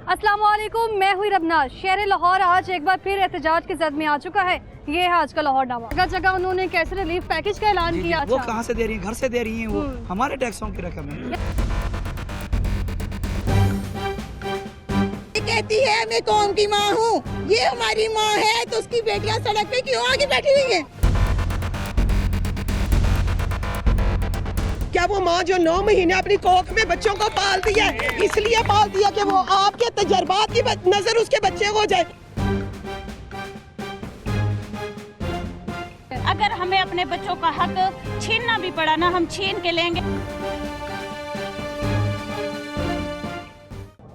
अस्सलाम वालेकुम, मैं हुई रबना। शहर लाहौर आज एक बार फिर एहतजाज की जद में आ चुका है। ये है आज का लाहौरनामा। जगह जगह उन्होंने कैसे रिलीफ पैकेज का ऐलान किया। वो कहाँ से दे रही है? घर से दे रही है, वो हमारे टैक्सों की रकम है। कहती है मैं कौम की माँ हूँ, ये हमारी माँ है, तो उसकी बेटियाँ सड़क पे क्यों आगे बैठी हुई हैं? क्या वो माँ जो 9 महीने अपनी कोख में बच्चों को पालती है, इसलिए पालती है कि वो आपके तजर्बात की नजर उसके बच्चे को जाए? अगर हमें अपने बच्चों का हक छीनना भी पड़ा ना, हम छीन के लेंगे।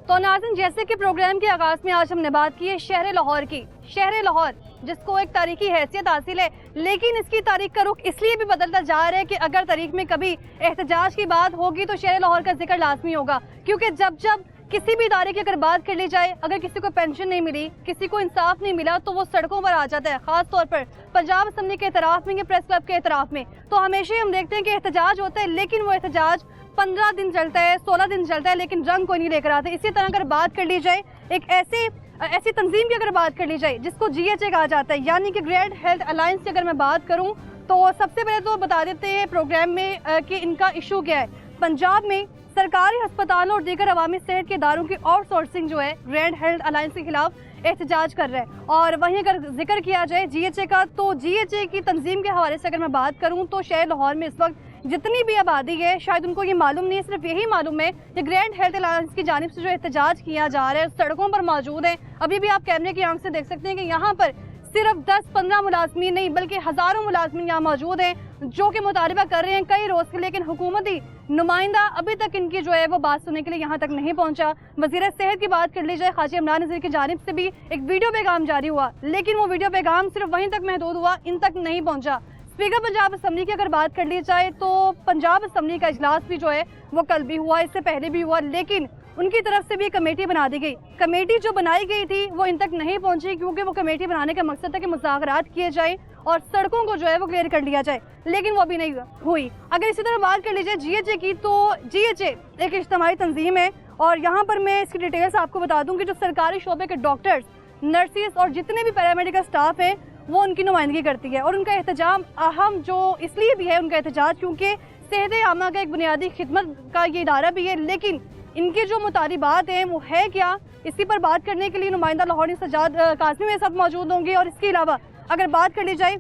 तो नाज़रीन, जैसे कि प्रोग्राम के आगाज में आज हमने बात की है शहर लाहौर की। शहर लाहौर जिसको एक तारीखी हैसियत हासिल है, लेकिन इसकी तारीख का रुख इसलिए भी बदलता जा रहा है कि अगर तारीख में कभी एहतजाज की बात होगी तो शहर लाहौर का जिक्र लाजमी होगा। क्योंकि जब जब किसी भी इदारे की अगर बात कर ली जाए, अगर किसी को पेंशन नहीं मिली, किसी को इंसाफ नहीं मिला, तो वो सड़कों पर आ जाता है। खास तौर पर पंजाब असम्बली के एतराफ़ में या प्रेस क्लब के एतराफ़ में तो हमेशा हम देखते हैं कि एहतजाज होता है, लेकिन वो एहतजाज 15 दिन चलता है, 16 दिन चलता है, लेकिन रंग कोई नहीं लेकर आते। इसी तरह अगर बात कर ली जाए एक ऐसी तंजीम की अगर बात कर ली जाए जिसको GHA कहा जाता है, यानी कि ग्रेड हेल्थ अलायंस की अगर मैं बात करूं तो सबसे पहले तो बता देते हैं प्रोग्राम में कि इनका इशू क्या है। पंजाब में सरकारी अस्पतालों और दीगर अवामी सेहत के इदारों की आउटसोर्सिंग जो है ग्रेड हेल्थ अलायंस के खिलाफ एहतजाज कर रहा है। और वहीं अगर जिक्र किया जाए GHA का, तो GHA की तंजीम के हवाले से अगर मैं बात करूं तो शहर लाहौर में इस वक्त जितनी भी आबादी है शायद उनको ये मालूम नहीं है, सिर्फ यही मालूम है कि ग्रैंड हेल्थ अलायंस की जानिब से जो एहतजाज किया जा रहा है सड़कों पर मौजूद है। अभी भी आप कैमरे की आंख से देख सकते हैं कि यहाँ पर सिर्फ 10-15 मुलाजमीन नहीं बल्कि हज़ारों मुलाजमीन यहाँ मौजूद हैं जो कि मुतालबा कर रहे हैं कई रोज़ के, लेकिन हुकूमती नुमाइंदा अभी तक इनकी जो है वो बात सुनने के लिए यहाँ तक नहीं पहुँचा। वज़ीर सेहत की बात कर ली जाए, ख़ाजी इमरान नज़ीर की जानिब से भी एक वीडियो पैगाम जारी हुआ, लेकिन वो वीडियो पैगाम सिर्फ वहीं तक महदूद हुआ, इन तक नहीं पहुँचा। स्पीकर पंजाब असम्बली की अगर बात कर ली जाए तो पंजाब असम्बली का इजलास भी जो है वो कल भी हुआ, इससे पहले भी हुआ, लेकिन उनकी तरफ से भी कमेटी बना दी गई। कमेटी जो बनाई गई थी वो इन तक नहीं पहुंची, क्योंकि वो कमेटी बनाने का मकसद था कि मुज़ाकरात किए जाए और सड़कों को जो है वो क्लियर कर लिया जाए, लेकिन वो भी नहीं हुई। अगर इसी तरह बात कर लीजिए GHA की, तो GHA एक इज्तिमाई तंजीम है और यहाँ पर मैं इसकी डिटेल्स आपको बता दूँ कि जो सरकारी शोबे के डॉक्टर्स, नर्सिस और जितने भी पैरामेडिकल स्टाफ हैं वो उनकी नुमाइंदगी करती है। और उनका एहतजाम अहम जो इसलिए भी है उनका एहतजाज क्योंकि सेहत आमा का एक बुनियादी खिदमत का ये इदारा भी है, लेकिन इनके जो मुतालिबात हैं वो है क्या, इसी पर बात करने के लिए नुमाइंदा लाहौरी सजाद काज़मी मेरे साथ मौजूद होंगे। और इसके अलावा अगर बात कर ली जाए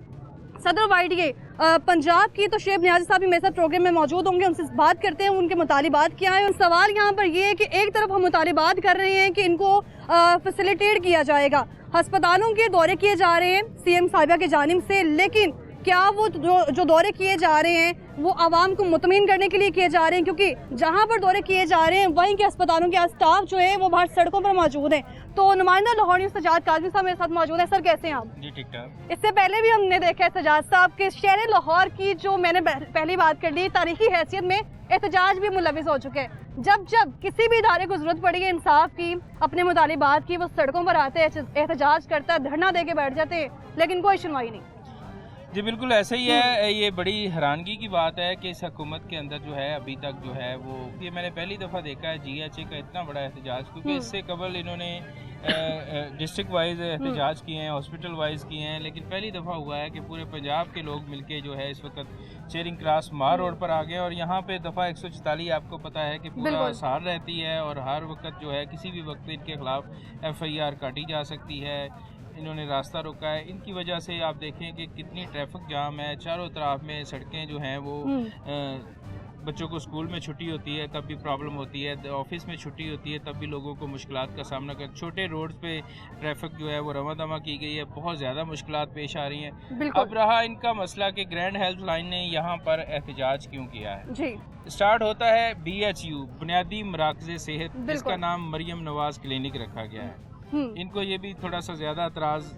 सदर YDA पंजाब की, तो शेब नियाज़ी साहब भी मेरे साथ प्रोग्राम में मौजूद होंगे, उनसे बात करते हैं उनके मुतालिबात क्या है। सवाल यहाँ पर ये है कि एक तरफ हम मुतालिबात कर रहे हैं कि इनको फैसिलिटेट किया जाएगा, अस्पतालों के दौरे किए जा रहे हैं CM साहिबा की जानिब से, लेकिन क्या वो जो दौरे किए जा रहे हैं वो आवाम को मुतमिन करने के लिए किए जा रहे हैं? क्योंकि जहाँ पर दौरे किए जा रहे हैं वहीं के अस्पतालों के स्टाफ जो है वो बाहर सड़कों पर मौजूद हैं। तो नुमाइंदा लाहौरी सजाद काज़मी साहब मेरे साथ मौजूद है। सर कैसे हैं आप? जी ठीक ठाक। इससे पहले भी हमने देखा है सजाद साहब के शहर लाहौर की जो मैंने पहली बात कर ली, तारीखी हैसियत में एहतजाज भी मुलविस हो चुके हैं। जब जब किसी भी इदारे को जरूरत पड़ी है इंसाफ की, अपने मुतालिबात की, वो सड़कों पर आते हैं, एहतजाज करता है, धरना दे के बैठ जाते हैं, लेकिन कोई सुनवाई नहीं। जी बिल्कुल ऐसा ही है। ये बड़ी हैरानगी की बात है कि इस हुकूमत के अंदर जो है अभी तक जो है वो, ये मैंने पहली दफ़ा देखा है GHA का इतना बड़ा एहतजाज, क्योंकि इससे कबल इन्होंने डिस्ट्रिक्ट वाइज एहतजाज किए हैं, हॉस्पिटल वाइज किए हैं, लेकिन पहली दफ़ा हुआ है कि पूरे पंजाब के लोग मिलके जो है इस वक्त चेयरिंग क्रास मार रोड पर आ गए। और यहाँ पे दफ़ा 144 आपको पता है कि पूरा सार रहती है और हर वक्त जो है किसी भी वक्त इनके खिलाफ FIR काटी जा सकती है। इन्होंने रास्ता रोका है, इनकी वजह से आप देखें कि कितनी ट्रैफिक जाम है, चारों तरफ में सड़कें जो हैं वो बच्चों को स्कूल में छुट्टी होती है तब भी प्रॉब्लम होती है, ऑफिस में छुट्टी होती है तब भी लोगों को मुश्किलात का सामना कर, छोटे रोड्स पे ट्रैफिक जो है वो रवा दमा की गई है, बहुत ज़्यादा मुश्किलात पेश आ रही हैं। अब रहा इनका मसला कि ग्रैंड हेल्थ लाइन ने यहाँ पर एहतजाज क्यों किया है। जी स्टार्ट होता है BHU बुनियादी मराकज़े सेहत, जिसका नाम मरियम नवाज क्लिनिक रखा गया है। इनको ये भी थोड़ा सा ज़्यादा एतराज़,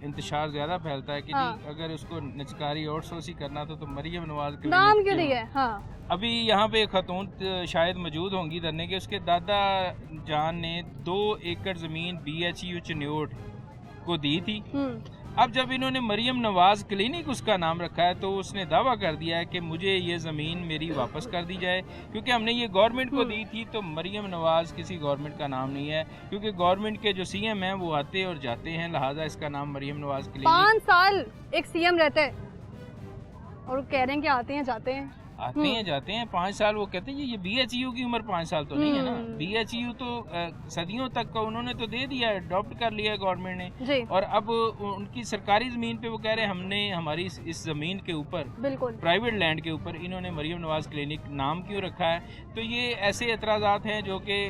इंतशार ज़्यादा फैलता है कि अगर उसको निचकारी आउटसोर्सिंग करना था तो मरियम नवाज नाम क्यों नहीं है। हाँ। अभी यहाँ पे एक खातून शायद मौजूद होंगी धरने के, उसके दादा जान ने 2 एकड़ ज़मीन BHU चन्योट को दी थी। अब जब इन्होंने मरियम नवाज क्लिनिक उसका नाम रखा है तो उसने दावा कर दिया है कि मुझे ये ज़मीन मेरी वापस कर दी जाए, क्योंकि हमने ये गवर्नमेंट को दी थी। तो मरियम नवाज किसी गवर्नमेंट का नाम नहीं है, क्योंकि गवर्नमेंट के जो सीएम हैं वो आते और जाते हैं, लिहाजा इसका नाम मरियम नवाज क्लिनिक। 5 साल एक सीएम रहते हैं और कह रहे हैं कि आते हैं जाते हैं, आते हैं जाते हैं। 5 साल वो कहते हैं ये BHU की उम्र 5 साल तो नहीं है ना। BHU तो सदियों तक का उन्होंने तो दे दिया, अडॉप्ट कर लिया है गवर्नमेंट ने जी। और अब उनकी सरकारी जमीन पे वो कह रहे हैं हमने हमारी इस जमीन के ऊपर बिल्कुल प्राइवेट लैंड के ऊपर इन्होंने मरियम नवाज क्लिनिक नाम क्यों रखा है। तो ये ऐसे एतराज़ात हैं जो कि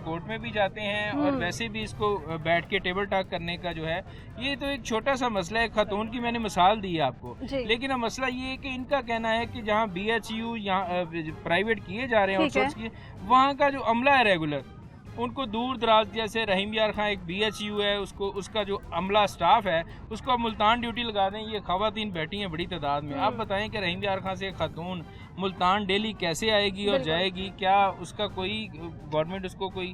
कोर्ट में भी जाते हैं और वैसे भी इसको बैठ के टेबल टॉक करने का जो है, ये तो एक छोटा सा मसला है। खातून की मैंने मिसाल दी है आपको, लेकिन अब मसला ये है कि इनका कहना है कि जहाँ BHU यहाँ प्राइवेट किए जा रहे हैं आउटसोर्स किए, वहाँ का जो अमला है रेगुलर, उनको दूर दराज, जैसे रहीम यार खां एक BHU है, उसको उसका जो अमला स्टाफ है उसको आप मुल्तान ड्यूटी लगा दें। ये खवातीन बैठी हैं बड़ी तादाद में, आप बताएं कि रहीम यार खां से खातून मुल्तान डेली कैसे आएगी और जाएगी? क्या उसका कोई गवर्नमेंट उसको कोई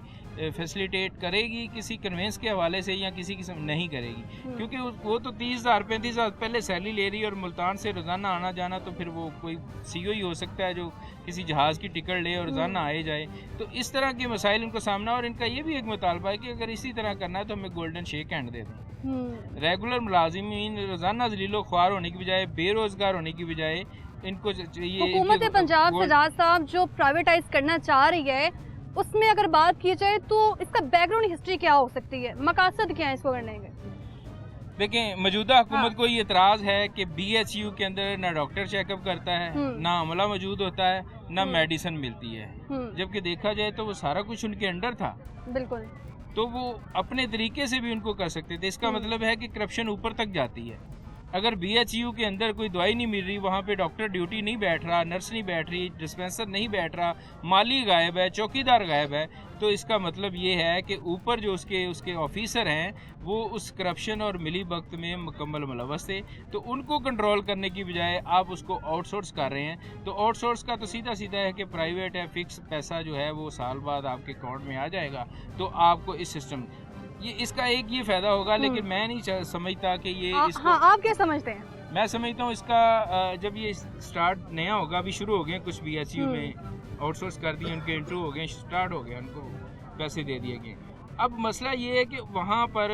फैसिलिटेट करेगी किसी कन्वेंस के हवाले से या किसी किस्म? नहीं करेगी, क्योंकि वो तो 30,000 35,000 पहले सैलरी ले रही है और मुल्तान से रोज़ाना आना जाना, तो फिर वो कोई CEO ही हो सकता है जो किसी जहाज़ की टिकट ले और रोज़ाना आए जाए। तो इस तरह के मसाइल इनको सामना, और इनका ये भी एक मुतालबा है कि अगर इसी तरह करना है तो हमें गोल्डन शेक हैंड दे दें। रेगुलर मुलाजिमीन रोज़ाना ज़लीलो ख्वार होने की बजाय, बेरोज़गार होने की बजाय, इनको चाहिए। हुकूमत पंजाब सजाद साहब जो प्राइवेटाइज करना चाह रही है, उसमें अगर बात की जाए तो इसका बैकग्राउंड हिस्ट्री क्या हो सकती है, मकासद क्या है इसको करने के? देखें, मौजूदा हुकूमत को ये एतराज़ है कि BHU के अंदर ना डॉक्टर चेकअप करता है, ना अमला मौजूद होता है, ना मेडिसिन मिलती है, जबकि देखा जाए तो वो सारा कुछ उनके अंडर था। बिल्कुल। तो वो अपने तरीके से भी उनको कर सकते थे। इसका मतलब है कि करप्शन ऊपर तक जाती है। अगर BHU के अंदर कोई दवाई नहीं मिल रही, वहाँ पे डॉक्टर ड्यूटी नहीं बैठ रहा, नर्स नहीं बैठ रही, डिस्पेंसर नहीं बैठ रहा, माली गायब है, चौकीदार गायब है, तो इसका मतलब ये है कि ऊपर जो उसके ऑफिसर हैं वो उस करप्शन और मिली भगत में मुकम्मल मुलव्वस थे। तो उनको कंट्रोल करने की बजाय आप उसको आउटसोर्स कर रहे हैं। तो आउटसोर्स का तो सीधा सीधा है कि प्राइवेट है, फिक्स पैसा जो है वो साल बाद आपके अकाउंट में आ जाएगा। तो आपको इस सिस्टम इसका एक ये फायदा होगा, लेकिन मैं नहीं समझता कि ये इसको। हाँ, आप क्या समझते हैं? मैं समझता हूँ इसका जब ये स्टार्ट नया होगा, अभी शुरू हो गए कुछ BHU में आउटसोर्स कर दिए, उनके इंटरव्यू हो गए, स्टार्ट हो गया, उनको पैसे दे दिए गए। अब मसला ये है कि वहाँ पर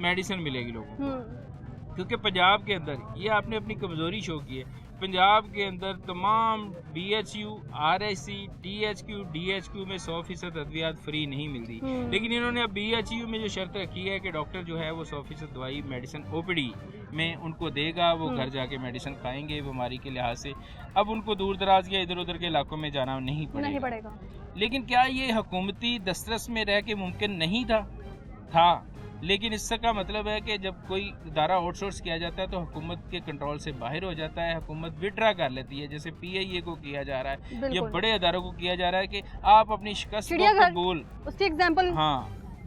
मेडिसिन मिलेगी लोगों को, क्योंकि पंजाब के अंदर ये आपने अपनी कमज़ोरी शो की है। पंजाब के अंदर तमाम BHU, RSC, THQ, DHQ में 100% अद्वियात फ्री नहीं मिलती, लेकिन इन्होंने अब BHU में जो शर्त रखी है कि डॉक्टर जो है वो 100% दवाई मेडिसिन OPD में उनको देगा, वो घर जाके मेडिसिन खाएंगे बीमारी के लिहाज से। अब उनको दूर दराज या इधर उधर के इलाकों में जाना नहीं पड़ेगा। लेकिन क्या ये हुकूमती दस्तरस में रह के मुमकिन नहीं था? लेकिन इसका मतलब है कि जब कोई इदारा आउटसोर्स किया जाता है तो हुकूमत के कंट्रोल से बाहर हो जाता है, हुकूमत विड्रा कर लेती है, जैसे PIA को किया जा रहा है या बड़े इदारों को किया जा रहा है कि आप अपनी शिकस्त को कबूल। उसकी एग्जांपल, हाँ,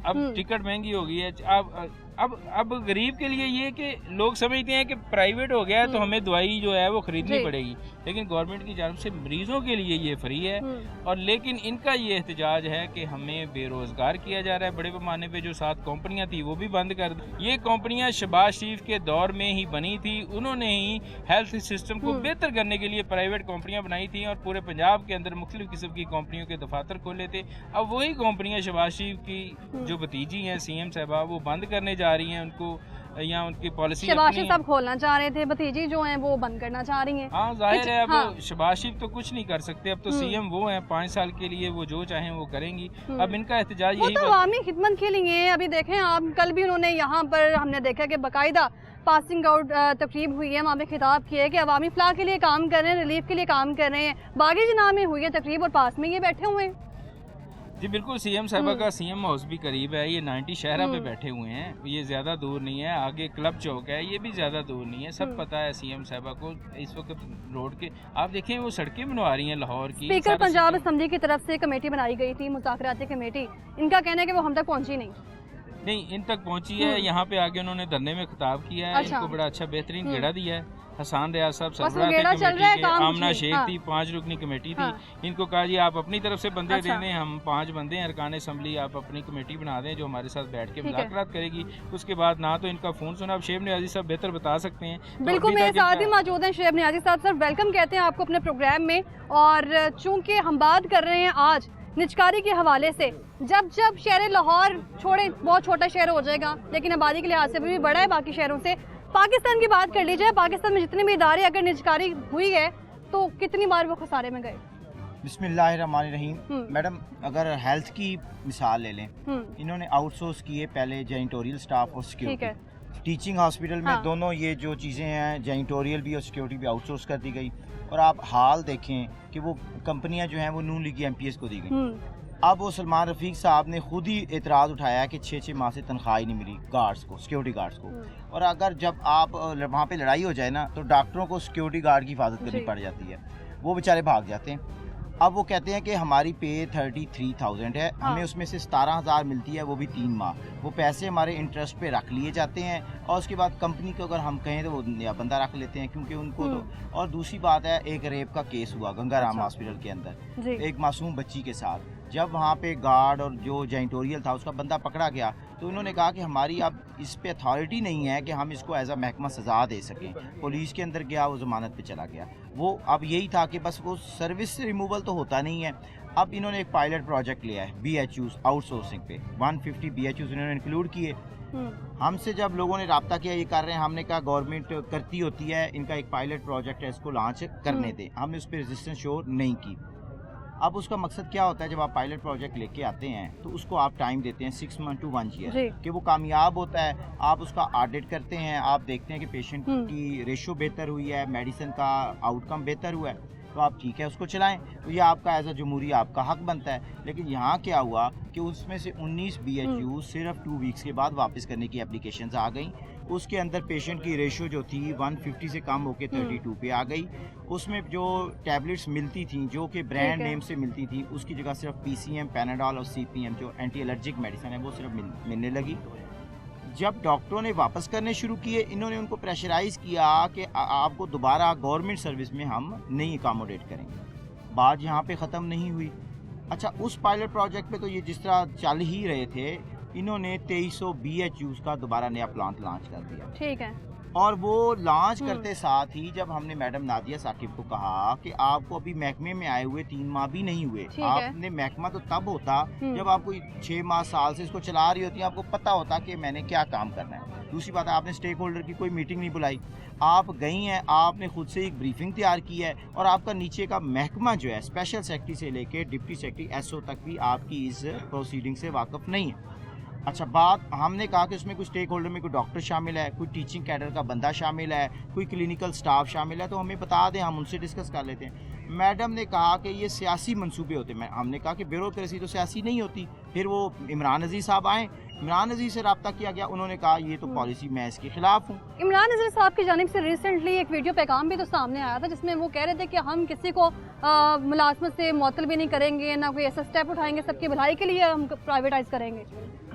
अब टिकट महंगी हो गई है। अब गरीब के लिए ये कि लोग समझते हैं कि प्राइवेट हो गया है तो हमें दवाई जो है वो खरीदनी पड़ेगी, लेकिन गवर्नमेंट की जानब से मरीजों के लिए ये फ्री है। और लेकिन इनका ये एहतजाज है कि हमें बेरोजगार किया जा रहा है। बड़े पैमाने पे जो 7 कंपनियां थी वो भी बंद कर दी। ये कंपनियां शहबाज शरीफ के दौर में ही बनी थी, उन्होंने ही हेल्थ सिस्टम को बेहतर करने के लिए प्राइवेट कंपनियां बनाई थी और पूरे पंजाब के अंदर मुख्तलिफ किस्म की कंपनियों के दफातर खोले थे। अब वही कंपनियां शहबाज शरीफ की जो भतीजी हैं CM साहबा, वो बंद करने जा रही हैं उनको, या उनकी पॉलिसी शहबाज शरीफ साहब खोलना चाह रहे थे, भतीजी जो हैं वो बंद करना चाह रही हैं। हाँ, जाहिर है अब शहबाज शरीफ तो कुछ नहीं कर सकते, अब तो CM वो हैं, 5 साल के लिए वो जो चाहें वो करेंगी। अब इनका एहतजाज यही तो अवामी खिदमत के लिए। अभी देखें आप, कल भी उन्होंने यहाँ पर हमने देखा कि बाकायदा पासिंग आउट तकरीब हुई है, वहाँ पे खिताब किया है कि अवामी फलाह के लिए काम कर रहे हैं, रिलीफ के लिए काम कर रहे हैं। बागी जना में हुई है तकरीब और पास में ये बैठे हुए हैं। जी बिल्कुल, CM साहबा का CM हाउस भी करीब है, ये 90 शहरा पे बैठे हुए हैं, ये ज़्यादा दूर नहीं है। आगे क्लब चौक है, ये भी ज़्यादा दूर नहीं है, सब पता है CM साहबा को। इस वक्त रोड के आप देखें वो सड़कें बनवा रही हैं लाहौर की। स्पीकर पंजाब असम्बली की तरफ से कमेटी बनाई गई थी, मुज़ाकराती कमेटी, इनका कहना है कि वो हम तक पहुँची नहीं, इन तक पहुँची है। यहाँ पे आगे उन्होंने धरने में खिताब किया है। इनको बड़ा अच्छा बेहतरीन घेरा दिया है हसान रियाज साहब बस सरबराह थे वगैरह चल कमेटी रहा है के, काम आमना जी, शेख हाँ। थी, 5 रुकनी कमेटी थी। हाँ। इनको कहा जी आप अपनी तरफ से बंदे अच्छा। देने, हम 5 बंदे हैं अरकान असम्बली, आप अपनी कमेटी बना दें जो हमारे साथ बैठ के ठीक है। मुलाकात करेगी। उसके बाद ना तो इनका फ़ोन सुना। अब शेब नियाज़ी साहब बेहतर बता सकते हैं। तो बिल्कुल, अभी मेरे तक साथ ही इनका- मौजूद हैं शेब नियाज़ी साहब। सर वेलकम कहते हैं आपको अपने प्रोग्राम में। और चूंकि हम बात कर रहे हैं आज निचकारी के हवाले से, जब जब शहर लाहौर छोड़े, बहुत छोटा शहर हो जाएगा लेकिन आबादी के लिहाज से भी बड़ा है बाकी शहरों से, पाकिस्तान की बात कर ली जाए, पाकिस्तान में जितने भी इदारे अगर निचकारी हुई है तो कितनी बार वो खसारे में गए? बिस्मिल्लाहिर्रहमानिर्रहीम। मैडम अगर हेल्थ की मिसाल ले लें, इन्होंने आउटसोर्स किए पहले जेनिटोरियल स्टाफ और ठीक सिक्योरिटी। है। टीचिंग हॉस्पिटल में हाँ। दोनों ये जो चीज़ें हैं, जेनिटोरियल भी और सिक्योरिटी भी आउटसोर्स कर दी गई। और आप हाल देखें कि वो कंपनियां जो हैं वो नून लीग MPS को दी गई। अब वो सलमान रफ़ीक साहब ने खुद ही एतराज़ उठाया कि 6-6 माह से तनख्वाह ही नहीं मिली गार्ड्स को, सिक्योरिटी गार्ड्स को। और अगर जब आप वहाँ पे लड़ाई हो जाए ना तो डॉक्टरों को सिक्योरिटी गार्ड की हिफाजत करनी जी। पड़ जाती है, वो बेचारे भाग जाते हैं। अब वो कहते हैं कि हमारी पे 33,000 है, हाँ। हमें उसमें से 17,000 मिलती है, वो भी 3 माह। वो पैसे हमारे इंटरेस्ट पे रख लिए जाते हैं और उसके बाद कंपनी को अगर हम कहें तो वो नया बंदा रख लेते हैं क्योंकि उनको तो। और दूसरी बात है, एक रेप का केस हुआ गंगाराम अच्छा। हॉस्पिटल के अंदर जी। एक मासूम बच्ची के साथ। जब वहाँ पे गार्ड और जो जेनिटोरियल था उसका बंदा पकड़ा गया तो उन्होंने कहा कि हमारी अब इस पे अथॉरिटी नहीं है कि हम इसको एज अ महकमा सज़ा दे सकें। पुलिस के अंदर गया, वो ज़मानत पे चला गया। वो अब यही था कि बस वो सर्विस से रिमूवल तो होता नहीं है। अब इन्होंने एक पायलट प्रोजेक्ट लिया है BHUs आउटसोर्सिंग पे, 150 BHUs इन्होंने इंक्लूड किए। हमसे जब लोगों ने रब्ता किया ये कर रहे हैं, हमने कहा गवर्नमेंट करती होती है, इनका एक पायलट प्रोजेक्ट है, इसको लॉन्च करने दें। हमने उस पर रेजिस्टेंस शो नहीं की। अब उसका मकसद क्या होता है, जब आप पायलट प्रोजेक्ट लेके आते हैं तो उसको आप टाइम देते हैं 6 मंथ to 1 जी। year कि वो कामयाब होता है। आप उसका ऑडिट करते हैं, आप देखते हैं कि पेशेंट की रेशो बेहतर हुई है, मेडिसिन का आउटकम बेहतर हुआ है, तो आप ठीक है उसको चलाएं। तो ये आपका एज अ जमहूरी आपका हक बनता है। लेकिन यहाँ क्या हुआ कि उसमें से 19 BHU सिर्फ 2 वीक्स के बाद वापस करने की एप्लीकेशंस आ गई। उसके अंदर पेशेंट की रेशो जो थी 150 से कम होकर 32 पे आ गई। उसमें जो टैबलेट्स मिलती थी जो कि ब्रांड ठीक है। नेम से मिलती थी, उसकी जगह सिर्फ PCM, पैनाडॉल और CPM जो एंटी एलर्जिक मेडिसिन है वो सिर्फ मिलने लगी। जब डॉक्टरों ने वापस करने शुरू किए, इन्होंने उनको प्रेशराइज किया कि आपको दोबारा गवर्नमेंट सर्विस में हम नहीं अकोमोडेट करेंगे। बात यहाँ पे ख़त्म नहीं हुई। अच्छा, उस पायलट प्रोजेक्ट पे तो ये जिस तरह चल ही रहे थे, इन्होंने 2300 BHUs का दोबारा नया प्लांट लॉन्च कर दिया। ठीक है। और वो लॉन्च करते साथ ही जब हमने मैडम नादिया साकिब को कहा कि आपको अभी महकमे में आए हुए 3 माह भी नहीं हुए, ठीक है। आपने महकमा तो तब होता जब आप कोई 6 माह साल से इसको चला रही होती, आपको पता होता कि मैंने क्या काम करना है। दूसरी बात है, आपने स्टेक होल्डर की कोई मीटिंग नहीं बुलाई, आप गई हैं, आपने खुद से एक ब्रीफिंग तैयार की है और आपका नीचे का महकमा जो है स्पेशल सेक्रेटरी से लेके डिप्टी सेक्रेटरी SO तक भी आपकी इस प्रोसीडिंग से वाकिफ नहीं है। अच्छा, बात हमने कहा कि उसमें कोई स्टेक होल्डर में कोई डॉक्टर शामिल है, कोई टीचिंग कैडर का बंदा शामिल है, कोई क्लिनिकल स्टाफ शामिल है, तो हमें बता दें, हम उनसे डिस्कस कर लेते हैं। मैडम ने कहा कि ये सियासी मंसूबे होते हैं। हमने कहा कि ब्यूरोक्रेसी तो सियासी नहीं होती। फिर वो इमरान अजीज़ साहब आए, इमरान अजीज़ से रब्ता किया गया, उन्होंने कहा ये तो पॉलिसी मैं इसके खिलाफ हूँ। इमरान अजीज साहब की जानिब से रिसेंटली एक वीडियो पैगाम भी तो सामने आया था जिसमें वो कह रहे थे कि हम किसी को मुलाजमत से मुअत्तल भी नहीं करेंगे, ना कोई ऐसा स्टेप उठाएंगे, सबकी भलाई के लिए हम प्राइवेटाइज करेंगे।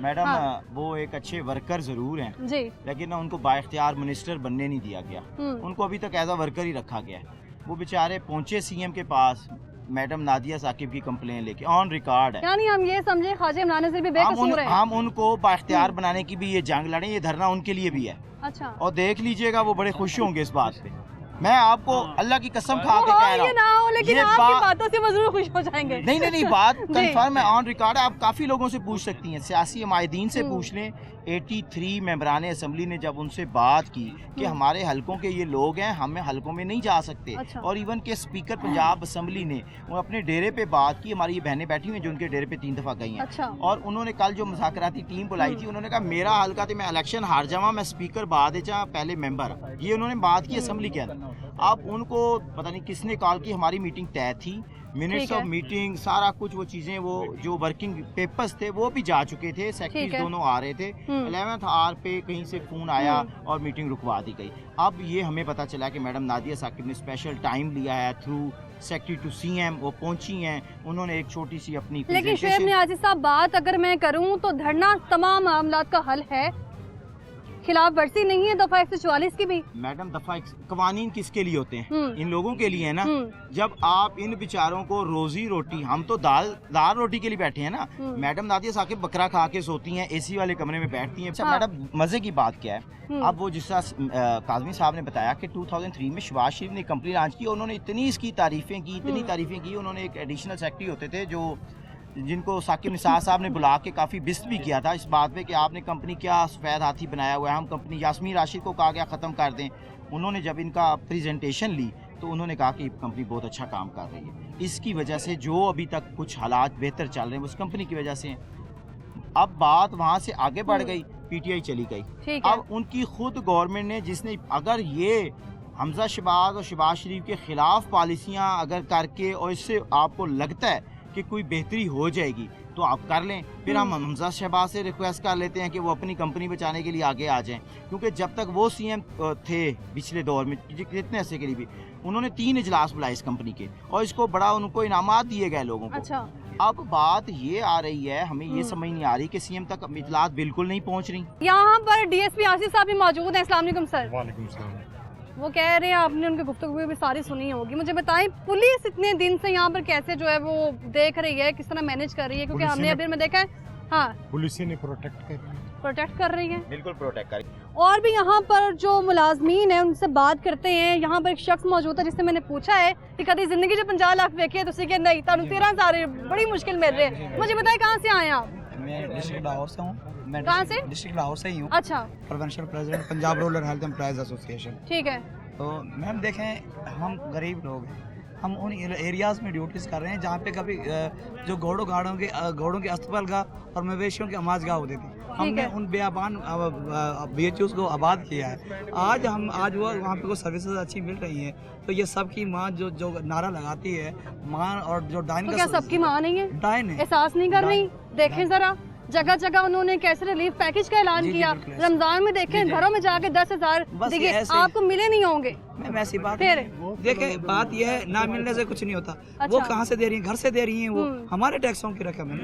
मैडम हाँ। वो एक अच्छे वर्कर ज़रूर हैं, जी। लेकिन ना उनको बाइख्तियार मिनिस्टर बनने नहीं दिया गया। उनको अभी तक एज अ वर्कर ही रखा गया है। वो बेचारे पहुंचे CM के पास मैडम नादिया साकिब की कंप्लेन लेके, ऑन रिकॉर्ड है। यानी हम ये समझे ख्वाजा इमरान अजीज भी बेकसूर है। हम उनको बाइख्तियार बनाने की भी ये जंग लड़े, ये धरना उनके लिए भी है। अच्छा। और देख लीजिएगा वो बड़े खुश होंगे इस बात पे। मैं आपको अल्लाह की कसम खा के वो कह ये रहा ना हो, हूँ, लेकिन ये आपकी बातों से वो जरूर खुश हो जाएंगे। नहीं बात कंफर्म है, ऑन रिकॉर्ड है। आप काफ़ी लोगों से पूछ सकती हैं, सियासी हमायदीन से पूछ लें। 83 मेंबरान असम्बली ने जब उनसे बात की कि हमारे हलकों के ये लोग हैं, हमें हलकों में नहीं जा सकते। अच्छा। और इवन के स्पीकर पंजाब असम्बली ने वो अपने डेरे पे बात की। हमारी ये बहनें बैठी हुई हैं जो उनके डेरे पे 3 दफ़ा गई हैं। अच्छा। और उन्होंने कल जो मुज़ाकराती टीम बुलाई थी, उन्होंने कहा मेरा हलका तो मैं इलेक्शन हार जावा, मैं स्पीकर बाद पहले मेंबर, ये उन्होंने बात की असम्बली के अंदर। अब उनको पता नहीं किसने कॉल की, हमारी मीटिंग तय थी, मिनट्स ऑफ मीटिंग सारा कुछ, वो चीज़ें, वो जो वर्किंग पेपर्स थे वो भी जा चुके थे, सेक्रेटरीज दोनों आ रहे थे। 11th आवर पे कहीं से फ़ोन आया और मीटिंग रुकवा दी गई। अब ये हमें पता चला कि मैडम नादिया साकिब ने स्पेशल टाइम लिया है थ्रू सेक्रेटरी टू CM, वो पहुंची हैं, उन्होंने एक छोटी सी अपनी लेकिन शेब नियाज़ी साहब, बात अगर मैं करूं तो धरना तमाम मामलात का हल है खिलाफ वर्जी नहीं है दफा 144 की भी? मैडम दफा कवानीन किसके लिए होते हैं? हम्म। इन लोगों के लिए है ना। हम्म। जब आप इन बेचारों को रोजी रोटी, हम तो दाल रोटी के लिए बैठे हैं ना। हम्म। मैडम नादिया साकिब बकरा खा के सोती हैं, एसी वाले कमरे में बैठती हैं। अच्छा हाँ। मैडम मजे की बात क्या है, अब वो जिस तरह काजमी साहब ने बताया कि 2003 में शहबाज शरीफ ने कंपनी लॉन्च की, उन्होंने इतनी इसकी तारीफें की, इतनी तारीफें की। उन्होंने एक एडिशनल सेक्रेटरी होते थे जो जिनको साकिब निसार साहब ने बुला के काफ़ी बिस्त भी किया था इस बात पे कि आपने कंपनी क्या सफ़ेद हाथी बनाया हुआ है, हम कंपनी यास्मीन राशिद को कहा गया ख़त्म कर दें। उन्होंने जब इनका प्रेजेंटेशन ली तो उन्होंने कहा कि कंपनी बहुत अच्छा काम कर रही है। इसकी वजह से जो अभी तक कुछ हालात बेहतर चल रहे हैं उस कंपनी की वजह से हैं। अब बात वहाँ से आगे बढ़ गई, पीटीआई चली गई। ठीक है। अब उनकी खुद गवर्नमेंट ने, जिसने अगर ये हमजा शहबाज और शहबाज शरीफ के ख़िलाफ़ पॉलिसियाँ अगर करके और इससे आपको लगता है कि कोई बेहतरी हो जाएगी तो आप कर लें, फिर हम हमजा शहबाज से रिक्वेस्ट कर लेते हैं कि वो अपनी कंपनी बचाने के लिए आगे आ जाएं। क्योंकि जब तक वो सीएम थे पिछले दौर में, कितने ऐसे के लिए भी, उन्होंने 3 इजलास बुलाए इस कंपनी के और इसको बड़ा उनको इनामात दिए गए लोगों को। अच्छा। अब बात ये आ रही है, हमें ये समझ नहीं आ रही कि सीएम तक इतलात बिल्कुल नहीं पहुँच रही। यहाँ पर डीएसपी आसिफ साहब भी मौजूद हैं। अस्सलाम वालेकुम सर। वालेकुम सलाम। वो कह रहे हैं, आपने उनकी गुफ्तगू भी सारी सुनी होगी, मुझे बताएं पुलिस इतने दिन से यहाँ पर कैसे जो है वो देख रही है, किस तरह मैनेज कर रही है? क्योंकि हमने अभी में देखा है, हाँ, पुलिस ने प्रोटेक्ट कर रही है। प्रोटेक्ट कर रही है, बिल्कुल प्रोटेक्ट कर। और भी यहाँ पर जो मुलाजमीन है उनसे बात करते हैं। यहाँ पर एक शख्स मौजूद है जिससे मैंने पूछा है कि कभी जिंदगी जो 50 लाख देखे तो उसी के नहीं, 13 बड़ी मुश्किल मिल रहे हैं। मुझे बताए कहाँ से आए आप? मैं डिस्ट्रिक्ट लाहौर से हूँ। मैं कहाँ से? डिस्ट्रिक्ट लाहौर से ही हूँ। अच्छा। Provincial president Punjab rural health employees association. ठीक है। तो मैम देखें, हम गरीब लोग हैं, हम उन एरियाज़ में ड्यूटीज़ कर रहे हैं जहाँ पे कभी जो घोड़ों के अस्तबलगाह और मवेशियों की अमाजगाह होती थी, हमने उन बेआबान BHUs को आबाद किया है। आज वो वहाँ पे को सर्विसेज अच्छी मिल रही हैं। तो ये सबकी माँ जो नारा लगाती है, माँ और जो डाइन तो क्या सबकी माँ नहीं है? डाइन है, एहसास नहीं कर रही? देखें जरा, जगह जगह उन्होंने कैसे रिलीफ पैकेज का ऐलान किया। रमजान में देखें घरों में जाके 10,000 देखिए, आपको मिले नहीं होंगे। मैं ऐसी बात फिर देखें, बात यह है ना मिलने से कुछ नहीं होता। अच्छा। वो कहाँ से दे रही हैं? घर से दे रही हैं, वो हमारे टैक्सों की रकम है।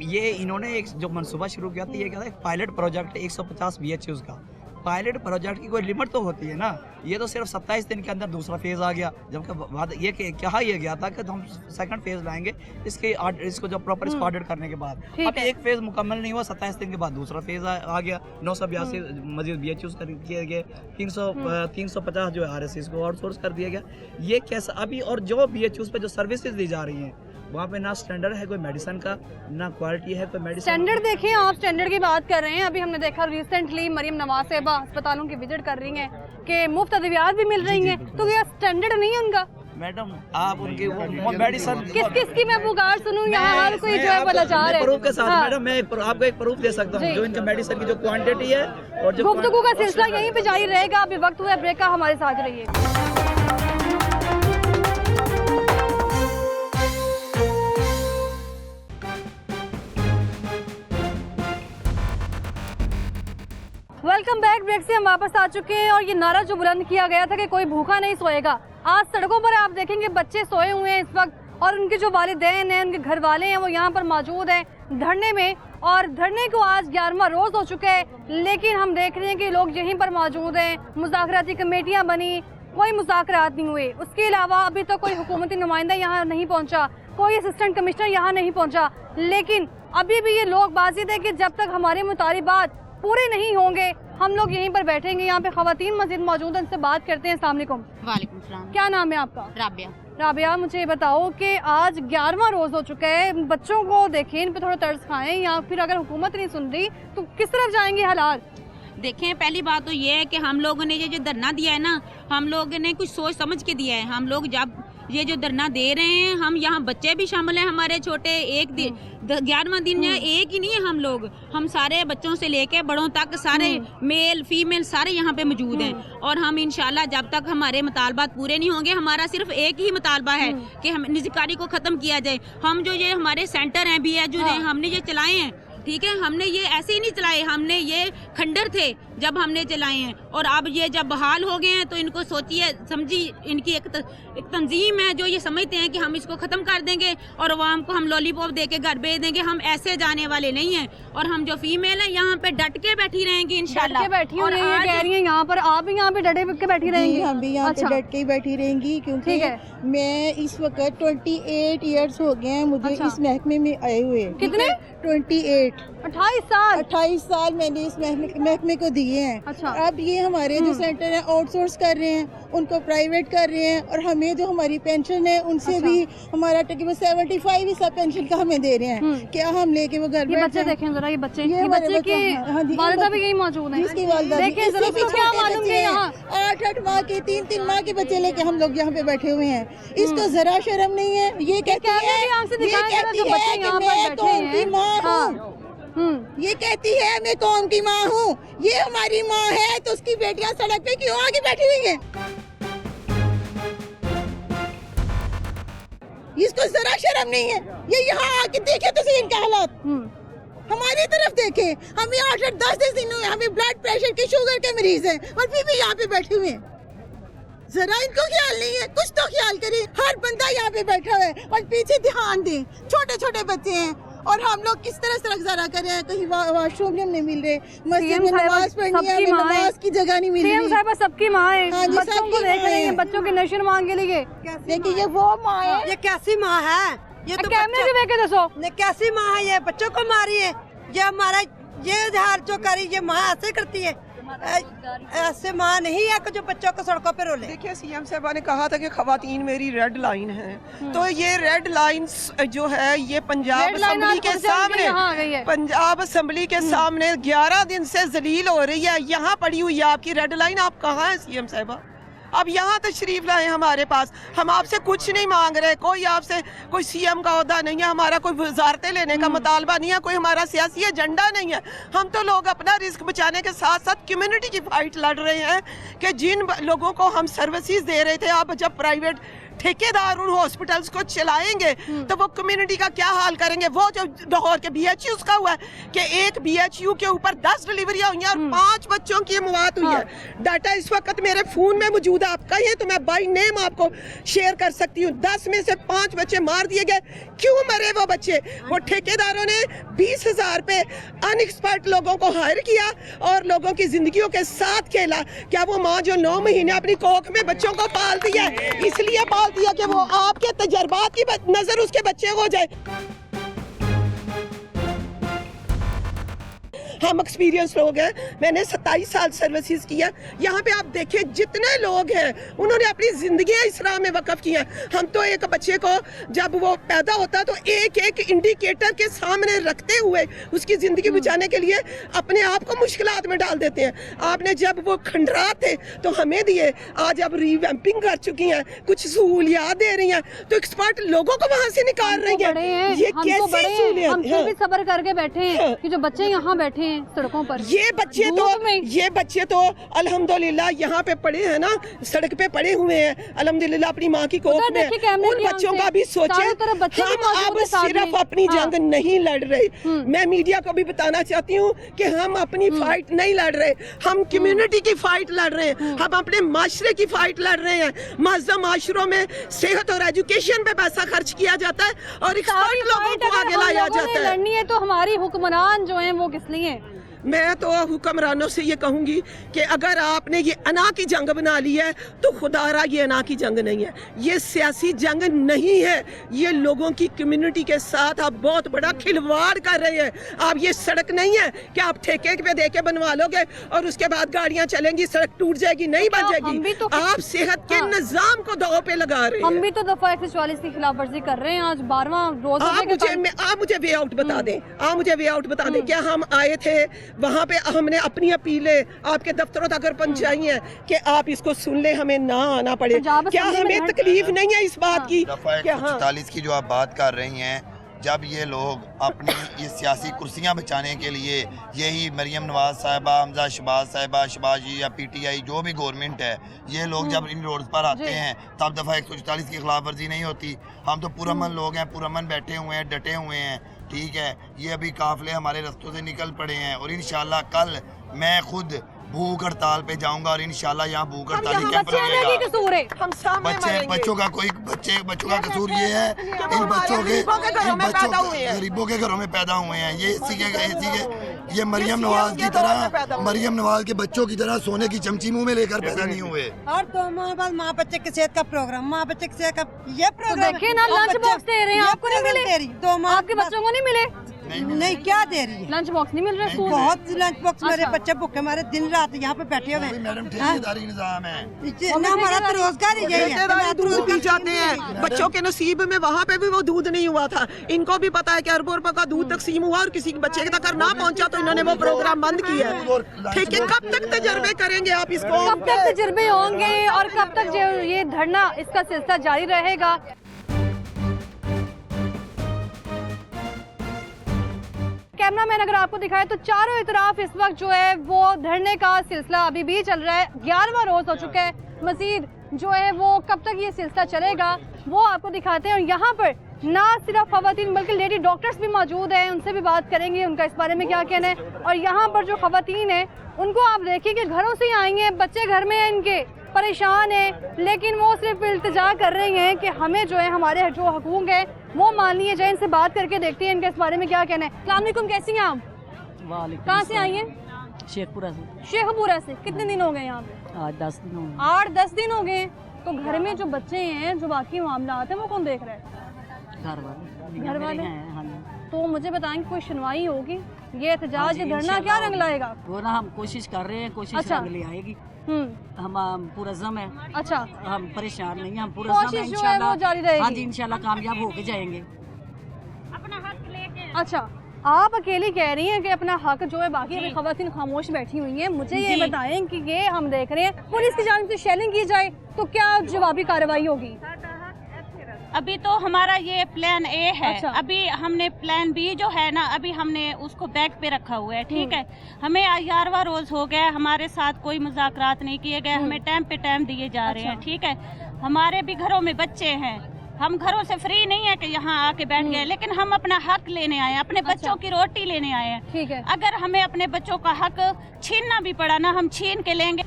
ये इन्होंने एक जो मंसूबा शुरू किया था, ये क्या था, एक पायलट प्रोजेक्ट 150 BHUs का। पायलट प्रोजेक्ट की कोई लिमिट तो होती है ना। ये तो सिर्फ 27 दिन के अंदर दूसरा फेज आ गया, जबकि बाद ये कहा यह गया था कि हम सेकंड फेज लाएंगे इसको जो प्रॉपर इसको ऑडिट करने के बाद। अब एक फेज मुकम्मल नहीं हुआ, 27 दिन के बाद दूसरा फेज आ गया। 982 मजीद BHUs किए गए, 350 जो RSCs को आउटसोर्स कर दिया गया। ये कैसा अभी, और जो BHUs पे जो सर्विसेज दी जा रही हैं वहाँ पे ना स्टैंडर्ड है कोई मेडिसिन का, ना क्वालिटी है कोई मेडिसिन। स्टैंडर्ड देखें, आप स्टैंडर्ड की बात कर रहे हैं। अभी हमने देखा रिसेंटली मरियम नवाज साहिबा अस्पतालों की विजिट कर रही हैं कि मुफ्त अद्वियात भी मिल रही हैं, तो क्या स्टैंडर्ड नहीं है उनका? मैडम आप उनकी वो मेडिसिन किस की मैं पुकार सुनूं? यहाँ हर कोई जो है बोला जा रहा है प्रूफ के साथ। मैडम मैं आपको एक प्रूफ दे सकता हूँ, जो इनका मेडिसिन की जो क्वांटिटी है और जो गुफ्तगू का सिलसिला यहीं पे जारी रहेगा। अभी वक्त हुआ ब्रेक का, हमारे साथ रहिए। Welcome back. ब्रेक से हम वापस आ चुके हैं और ये नारा जो बुलंद किया गया था कि कोई भूखा नहीं सोएगा, आज सड़कों पर आप देखेंगे बच्चे सोए हुए हैं इस वक्त, और उनके जो वालिदैन हैं, उनके घर वाले हैं, वो यहाँ पर मौजूद हैं धरने में। और धरने को आज 11वां रोज हो चुका है, लेकिन हम देख रहे हैं कि लोग यहीं पर मौजूद हैं। मुज़ाकराती कमेटियाँ बनी, कोई मुज़ाकरात नहीं हुए। उसके अलावा अभी तक कोई हुकूमती नुमाइंदा यहाँ नहीं पहुँचा, कोई असिस्टेंट कमिश्नर यहाँ नहीं पहुँचा। लेकिन अभी भी ये लोग बाजिद है कि जब तक हमारे मुतालिबात पूरे नहीं होंगे हम लोग यहीं पर बैठेंगे। यहाँ पे खवातीन मस्जिद मौजूद हैं, उनसे बात करते हैं। अस्सलाम वालेकुम। वालेकुम सलाम। क्या नाम है आपका? राबिया। राबिया, मुझे बताओ कि आज 11वां रोज हो चुका है, बच्चों को देखें, इन पे थोड़ा तर्स खाएं, या फिर अगर हुकूमत नहीं सुन रही तो किस तरफ जाएंगे हालात? देखें, पहली बात तो ये है कि हम लोगों ने ये जो धरना दिया है ना, हम लोगों ने कुछ सोच समझ के दिया है। हम लोग जब ये जो धरना दे रहे हैं, हम यहाँ बच्चे भी शामिल हैं हमारे छोटे, 11वां दिन है, एक ही नहीं है हम सारे बच्चों से लेके बड़ों तक सारे मेल फीमेल सारे यहाँ पे मौजूद हैं। और हम इंशाल्लाह जब तक हमारे मुतालबात पूरे नहीं होंगे, हमारा सिर्फ एक ही मुतालबा है कि हम निजीकारी को ख़त्म किया जाए। हम जो ये हमारे सेंटर हैं BHU हैं, हमने ये चलाए हैं, ठीक है, हमने ये ऐसे ही नहीं चलाए, हमने ये खंडर थे जब हमने चलाए हैं, और अब ये जब बहाल हो गए हैं तो इनको सोचिए समझी, इनकी एक तंजीम है जो ये समझते हैं कि हम इसको ख़त्म कर देंगे और अवाम को हम लॉलीपॉप दे के घर भेज देंगे। हम ऐसे जाने वाले नहीं हैं, और हम जो फीमेल हैं यहाँ पे डट के बैठी रहेंगी इंशाल्लाह। डट के बैठी हुई हैं, कह रही हैं यहाँ पर, आप भी यहाँ पे डटे के बैठी रहेंगी? हम भी यहाँ पे डट के ही बैठी रहेंगी, क्योंकि मैं इस वक्त 28 ईयर्स हो गए हैं मुझे इस महकमे में आए हुए। कितने? 28 साल मैंने इस महकमे को दिए हैं। अच्छा। अब ये हमारे जो सेंटर है आउटसोर्स कर रहे हैं, उनको प्राइवेट कर रहे हैं, और हमें जो हमारी पेंशन है उनसे भी हमारा तकरीबन 75 हिस्सा पेंशन का हमें दे रहे हैं। क्या हम लेके वो घर बच्चे देखें जरा, ये बच्चे की वालिदा भी यही मौजूद है। इसकी वालिदा देखें जरा, क्या मालूम कि यहाँ 8 माह के 3 माह के बच्चे लेके हम लोग यहाँ पे बैठे हुए हैं। इसको जरा शर्म नहीं है। ये कहती है मैं कौम की माँ हूँ, ये कहती है मैं कौम की माँ हूँ, ये हमारी माँ है, तो उसकी बेटियाँ सड़क पे क्यों आगे बैठी हुई हैं? इसको जरा शर्म नहीं है। ये यहाँ आके देखे तो सही इनका हालात, हमारी तरफ देखे। हमें 8-10 दिन हुए, हमें ब्लड प्रेशर के, शुगर के मरीज हैं, और फिर भी यहाँ पे बैठे हुए हैं। जरा इनको ख्याल नहीं है, कुछ तो ख्याल करें। हर बंदा यहाँ पे बैठा हुआ है, और पीछे ध्यान दें। छोटे छोटे बच्चे हैं, और हम लोग किस तरह से गुजारा कर रहे हैं। कहीं वॉशरूम नहीं मिल रहे, मस्जिद में नमाज पढ़नी है, नमाज की जगह नहीं मिल रही। साहिबा सबकी माँ है, हाँ जी, बच्चों को देख रही है, बच्चों के नशर मांग के लिए। देखिए ये वो माँ है, ये कैसी माँ है? ये तो कैमरे से देख के दसो, ये कैसी माँ है? ये बच्चों को मारी है, ये हमारा ये हाल जो करी, ये माँ ऐसे करती है? ऐसे माँ नहीं है कि जो बच्चों को सड़कों पे रोले। देखिए सीएम साहबा ने कहा था कि खवातीन मेरी रेड लाइन है, तो ये रेड लाइन जो है ये पंजाब असेंबली के सामने, पंजाब असेंबली के सामने 11 दिन से जलील हो रही है। यहाँ पड़ी हुई है आपकी रेड लाइन। आप कहाँ हैं सीएम साहबा? अब यहाँ तशरीफ लाए हमारे पास। हम आपसे कुछ नहीं मांग रहे, कोई आपसे कोई सीएम का ओहदा नहीं है, हमारा कोई वजारतें लेने का मुतालबा नहीं है, कोई हमारा सियासी एजेंडा नहीं है। हम तो लोग अपना रिस्क बचाने के साथ साथ कम्युनिटी की फाइट लड़ रहे हैं कि जिन लोगों को हम सर्विसेज दे रहे थे, अब जब प्राइवेट ठेकेदार उन हॉस्पिटल्स को चलाएंगे तो वो कम्युनिटी का क्या हाल करेंगे। वो जो लाहौर के BHUs का हुआ है कि एक BHU के ऊपर 10 डिलीवरियां हुई हैं और 5 बच्चों की मौत हुई है। डाटा इस वक्त मेरे फोन में मौजूद है, आप कहिए तो मैं बाय नेम आपको शेयर कर सकती हूँ। 10 में से 5 बच्चे मार दिए गए। क्यों मरे वो बच्चे? वो ठेकेदारों ने 20,000 पे अनएक्सपर्ट लोगों को हायर किया और लोगों की जिंदगियों के साथ खेला। क्या वो माँ जो 9 महीने अपनी कोख में बच्चों को पालती है इसलिए दिया कि वो आपके तजर्बात की नजर उसके बच्चे को हो जाए? हम एक्सपीरियंस लोग हैं, मैंने 27 साल सर्विसेज किया। यहाँ पे आप देखें जितने लोग हैं उन्होंने अपनी जिंदगी इस्लाम में वक़्फ़ की हैं। हम तो एक बच्चे को जब वो पैदा होता है तो एक एक इंडिकेटर के सामने रखते हुए उसकी ज़िंदगी बचाने के लिए अपने आप को मुश्किलात में डाल देते हैं। आपने जब वो खंडरात थे तो हमें दिए, आज अब रिवैम्पिंग कर चुकी हैं, कुछ सहूलियात दे रही हैं, तो एक्सपर्ट लोगों को वहाँ से निकाल रही हैं। ये कैसी सहूलियत? हम भी सब्र करके बैठे हैं कि जो बच्चे यहाँ बैठे हैं सड़कों पर, ये बच्चे तो अल्हम्दुलिल्लाह यहाँ पे पड़े हैं ना, सड़क पे पड़े हुए हैं अल्हम्दुलिल्लाह अपनी माँ की कोख में। उन बच्चों का भी सोचे। हम अब सिर्फ अपनी जंग नहीं लड़ रहे। मैं मीडिया को भी बताना चाहती हूँ कि हम अपनी फाइट नहीं लड़ रहे, हम कम्युनिटी की फाइट लड़ रहे हैं, हम अपने माशरे की फाइट लड़ रहे हैं। महज़म माशरों में सेहत और एजुकेशन पे पैसा खर्च किया जाता है और एक्सपर्ट लोगों को आगे लाया जाता है। लड़नी है तो हमारी हुक्मरान जो हैं वो किस लिए? मैं तो हुक्मरानों से ये कहूँगी कि अगर आपने ये अना की जंग बना ली है तो खुदारा ये अना की जंग नहीं है, ये सियासी जंग नहीं है, ये लोगों की कम्युनिटी के साथ आप बहुत बड़ा खिलवाड़ कर रहे हैं। आप ये सड़क नहीं है कि आप ठेके पे देके बनवा लोगे और उसके बाद गाड़ियाँ चलेंगी, सड़क टूट जाएगी, नहीं बन जाएगी। तो आप सेहत के निज़ाम को दाव पे लगा रहे हैं। हम भी तो दफा 144 की खिलाफ वर्जी कर रहे हैं, आज 12वां रोज। आप मुझे वे आउट बता दें, आप मुझे वे आउट बता दें। क्या हम आए थे वहाँ पे, हमने अपनी अपीलें आपके दफ्तरों तक पहुँचाई हैं कि आप इसको सुन ले, हमें ना आना पड़े? क्या हमें तकलीफ नहीं है इस बात की? 144 की जो आप बात कर रही हैं, जब ये लोग अपनी ये सियासी कुर्सियां बचाने के लिए यही मरियम नवाज साहिबा, हमजा शहबाज साहिबा, शहबाज जी या PTI जो भी गवर्नमेंट है, ये लोग जब इन रोड पर आते हैं तब दफ़ा 144 की खिलाफ वर्जी नहीं होती। हम तो पुरअमन लोग हैं, पुरअमन बैठे हुए हैं, डटे हुए हैं। ठीक है, ये अभी काफिले हमारे रास्तों से निकल पड़े हैं और इंशाल्लाह कल मैं खुद भूख हड़ताल पे जाऊंगा और इंशाल्लाह यहाँ भूख हड़ताल कैंप लगेगा। बच्चों का कसूर ये है, इन बच्चों के गरीबों के घरों में पैदा हुए हैं, ये इसी के ये मरियम नवाज की तरह, मरियम नवाज के बच्चों की तरह सोने की चमची मुंह में लेकर पैदा नहीं हुए। और 2 माह बाद माँ बच्चे की सेहत का प्रोग्राम, माँ बच्चे की सेहत का ये प्रोग्राम देखिए ना, लंच बॉक्स दे रहे हैं, आपको नहीं मिले? 2 माह आपके बच्चों को नहीं मिले? नहीं, क्या दे रही है? लंच बॉक्स नहीं मिल रहा स्कूल? बहुत लंच बॉक्स, मेरे बच्चे भूखे मारे दिन रात यहाँ पे बैठे हुए हैं। मैडम ठेकेदारी निजाम है ना, हमारा तो रोजगार ही यही है। दूध पी जाते हैं बच्चों के नसीब में, वहाँ पे भी वो दूध नहीं हुआ था। इनको भी पता है कि अरबों रुपए का दूध तकसीम हुआ और किसी बच्चे तक ना पहुँचा तो इन्होंने वो प्रोग्राम बंद किया है। ठीक है, कब तक तजर्बे करेंगे आप इसको? कब तक तजर्बे होंगे और कब तक जो ये धरना इसका सिलसिला जारी रहेगा? कैमरामैन अगर आपको दिखाए तो चारों तरफ इस वक्त जो है वो धरने का सिलसिला अभी भी चल रहा है। 11वां रोज हो चुका है। मजीद जो है वो कब तक ये सिलसिला चलेगा वो आपको दिखाते हैं। और यहाँ पर ना सिर्फ खवातीन बल्कि लेडी डॉक्टर्स भी मौजूद हैं, उनसे भी बात करेंगे उनका इस बारे में क्या कहना है। और यहाँ पर जो खवातीन हैं उनको आप देखिए कि घरों से ही आई हैं, बच्चे घर में हैं, इनके परेशान हैं, लेकिन वो सिर्फ इल्तिजा कर रही हैं कि हमें जो है हमारे जो हकूक़ हैं वो मान लिए जाए। इनसे बात करके देखते हैं इनके इस बारे में क्या कहना है। अस्सलाम वालेकुम, कैसी हैं आप? कहाँ से आई हैं? शेखपुरा से। शेखपुरा से। कितने दिन हो गए यहाँ पे? 8-10 दिन हो गए। 8-10 दिन हो गए। तो घर में जो बच्चे हैं, जो बाकी मामला आते हैं, वो कौन देख रहा है? घर वाले हैं। हाँ, तो मुझे बताएं कोई सुनवाई होगी? ये एहतजाज, ये धरना क्या रंग लाएगा? वो ना हम कोशिश कर रहे हैं, कोशिश रंग ले आएगी। हम पूरा जम है। अच्छा, हम परेशान नहीं हैं, हम पूरा कोशिश जो है वो जारी रहेगी। हाँ जी, इंशाल्लाह कामयाब होके जाएंगे। अपना हक लेके। अच्छा, आप अकेली कह रही हैं कि अपना हक जो है, बाकी खवातीन खामोश बैठी हुई हैं। मुझे ये बताएं कि ये हम देख रहे हैं पुलिस की जानिब से शेलिंग की जाए तो क्या जवाबी कार्रवाई होगी? अभी तो हमारा ये प्लान ए है। अच्छा। अभी हमने प्लान बी जो है ना, अभी हमने उसको बैक पे रखा हुआ है। ठीक है, हमें 11वां रोज हो गया, हमारे साथ कोई मुज़ाकरात नहीं किए गए, हमें टाइम पे टाइम दिए जा रहे हैं। ठीक है, हमारे भी घरों में बच्चे हैं, हम घरों से फ्री नहीं है कि यहाँ आके बैठ गए, लेकिन हम अपना हक लेने आए हैं, अपने बच्चों की रोटी लेने आए हैं। ठीक है, अगर हमें अपने बच्चों का हक छीनना भी पड़ा ना, हम छीन के लेंगे।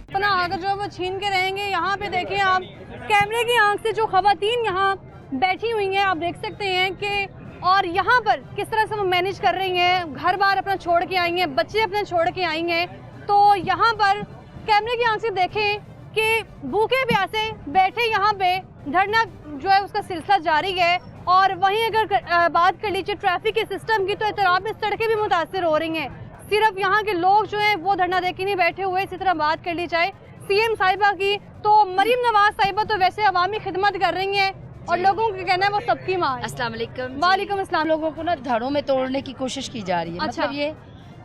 अपना अगर जो वो छीन के रहेंगे। यहाँ पे देखिए आप, कैमरे की आंख से जो खवातीन यहाँ बैठी हुई हैं आप देख सकते हैं कि, और यहाँ पर किस तरह से वो मैनेज कर रही हैं, घर बार अपना छोड़ के आई हैं, बच्चे अपने छोड़ के आई हैं। तो यहाँ पर कैमरे की आंख से देखें कि भूखे प्यासे बैठे यहाँ पे धरना जो है उसका सिलसिला जारी है। और वहीं अगर बात कर लीजिए ट्रैफिक के सिस्टम की, तो एतराब में सड़कें भी मुतासर हो रही हैं। सिर्फ यहाँ के लोग जो हैं वो धरना देके नहीं बैठे हुए। इसी तरह बात कर ली जाए सीएम साहिबा की, तो मरियम नवाज साहिबा तो वैसे अवामी खिदमत कर रही हैं और लोगों का कहना है वो सबकी माँ है। अस्सलाम वालेकुम। वालेकुम अस्सलाम। लोगों को ना धड़ों में तोड़ने की कोशिश की जा रही है। अच्छा। मतलब ये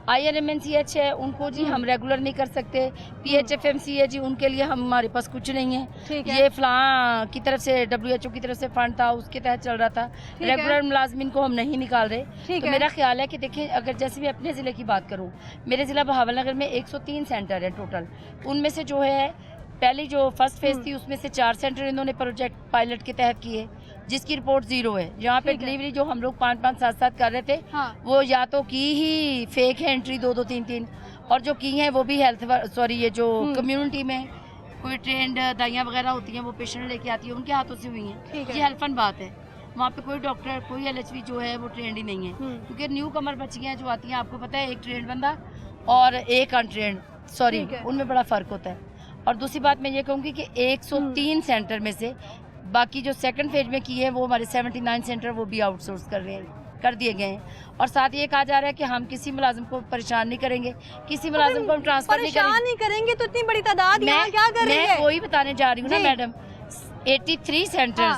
IRMNCH है, उनको जी हम रेगुलर नहीं कर सकते। PHFMC है जी, उनके लिए हमारे पास कुछ नहीं है। ये फलां की तरफ से WHO की तरफ से फंड था, उसके तहत चल रहा था। रेगुलर मुलाजमिन को हम नहीं निकाल रहे। तो मेरा ख्याल है कि देखिए, अगर जैसे मैं अपने ज़िले की बात करूँ, मेरे ज़िला बहावलनगर में 103 सेंटर है टोटल। उनमें से जो है पहली जो फर्स्ट फेज थी उसमें से 4 सेंटर इन्होंने प्रोजेक्ट पायलट के तहत किए, जिसकी रिपोर्ट 0 है। यहाँ पे डिलीवरी जो हम लोग 5-5, 7-7 कर रहे थे, वो या तो की ही फेक है एंट्री 2-2, 3-3, और जो की हैं वो भी ये जो कम्युनिटी में कोई ट्रेंड दवाइयाँ वगैरह होती हैं वो पेशेंट लेके आती है, उनके हाथों से हुई हैं। ये हेल्पन बात है। वहाँ पे कोई डॉक्टर, कोई LHV जो है वो ट्रेंड ही नहीं है, क्योंकि न्यू कमर बच्चियाँ जो आती हैं, आपको पता है, एक ट्रेंड बंदा और एक अनट्रेंड, उनमें बड़ा फ़र्क होता है। और दूसरी बात मैं ये कहूँगी कि 103 सेंटर में से बाकी जो सेकंड फेज में किए हैं वो हमारे 79 सेंटर वो भी आउटसोर्स कर दिए गए हैं। और साथ ये कहा जा रहा है कि हम किसी मुलाजिम को परेशान नहीं करेंगे, किसी मुलाजिम को हम ट्रांसफर नहीं करेंगे। तो इतनी बड़ी तादाद यहाँ क्या कर रही है? मैं वही बताने जा रही हूँ ना मैडम, 83 सेंटर्स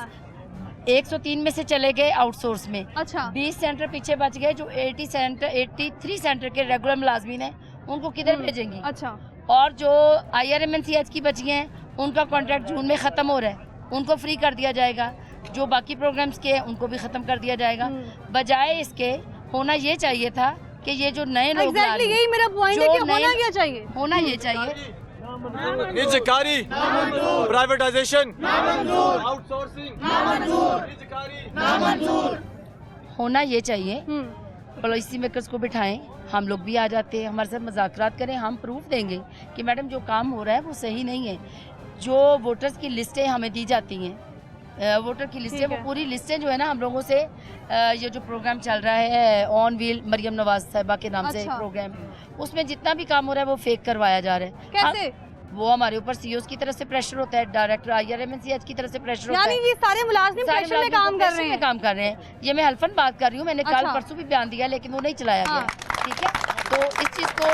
103 में से चले गए आउटसोर्स में। अच्छा, 20 सेंटर पीछे बच गए। जो 83 सेंटर के रेगुलर मुलाजमीन है उनको किधर भेजेंगी? अच्छा, और जो IRMNCH की बची हैं उनका कॉन्ट्रैक्ट जून में ख़त्म हो रहा है, उनको फ्री कर दिया जाएगा। जो बाकी प्रोग्राम्स के हैं उनको भी ख़त्म कर दिया जाएगा। बजाय इसके होना ये चाहिए था कि ये जो नए लोग यही मेरा पॉइंट है कि होना क्या चाहिए? होना ये चाहिए निजीकारी, प्राइवेटाइजेशन, आउटसोर्सिंग, होना ये चाहिए, पॉलिसी मेकर्स को बिठाएं, हम लोग भी आ जाते हैं, हमारे साथ मुज़ाकरात करें, हम प्रूफ देंगे कि मैडम जो काम हो रहा है वो सही नहीं है। जो वोटर्स की लिस्टें हमें दी जाती हैं, वोटर की लिस्टें, वो पूरी लिस्टें जो है ना हम लोगों से, ये जो प्रोग्राम चल रहा है ऑन व्हील मरियम नवाज साहिबा के नाम से प्रोग्राम, उसमें जितना भी काम हो रहा है वो फेक करवाया जा रहा है। कैसे? वो हमारे ऊपर सीओस की तरफ से प्रेशर होता है, डायरेक्टर IRMNCH की तरफ से प्रेशर होता है। यानी ये सारे मुलाजिम प्रेशर में काम कर रहे हैं। ये मैं हल्फन बात कर रही हूँ, मैंने कल परसों भी बयान दिया लेकिन वो नहीं चलाया गया। ठीक है, तो इस चीज़ को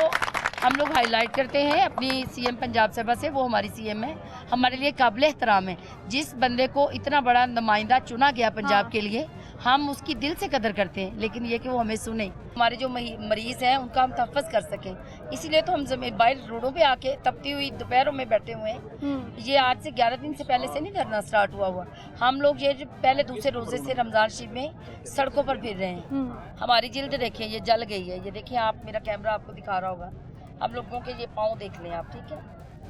हम लोग हाईलाइट करते हैं अपनी CM पंजाब साहिबा से, वो हमारी CM है, हमारे लिए काबिल एहतराम है। जिस बंदे को इतना बड़ा नुमाइंदा चुना गया पंजाब के लिए, हम उसकी दिल से कदर करते हैं, लेकिन ये कि वो हमें सुने, हमारे जो मरीज़ हैं उनका हम तहफ़्फ़ुज़ कर सकें। इसीलिए तो हम बाहर रोडों पे आके तपती हुई दोपहरों में बैठे हुए हैं। ये आज से 11 दिन से पहले से नहीं धरना स्टार्ट हुआ। हम लोग ये जो पहले दूसरे रोज़े से रमज़ान शरीफ में सड़कों पर फिर रहे हैं। हमारी जिल्द देखिए, ये जल गई है, ये देखिए आप, मेरा कैमरा आपको दिखा रहा होगा, हम लोगों के ये पाँव देख लें आप। ठीक है,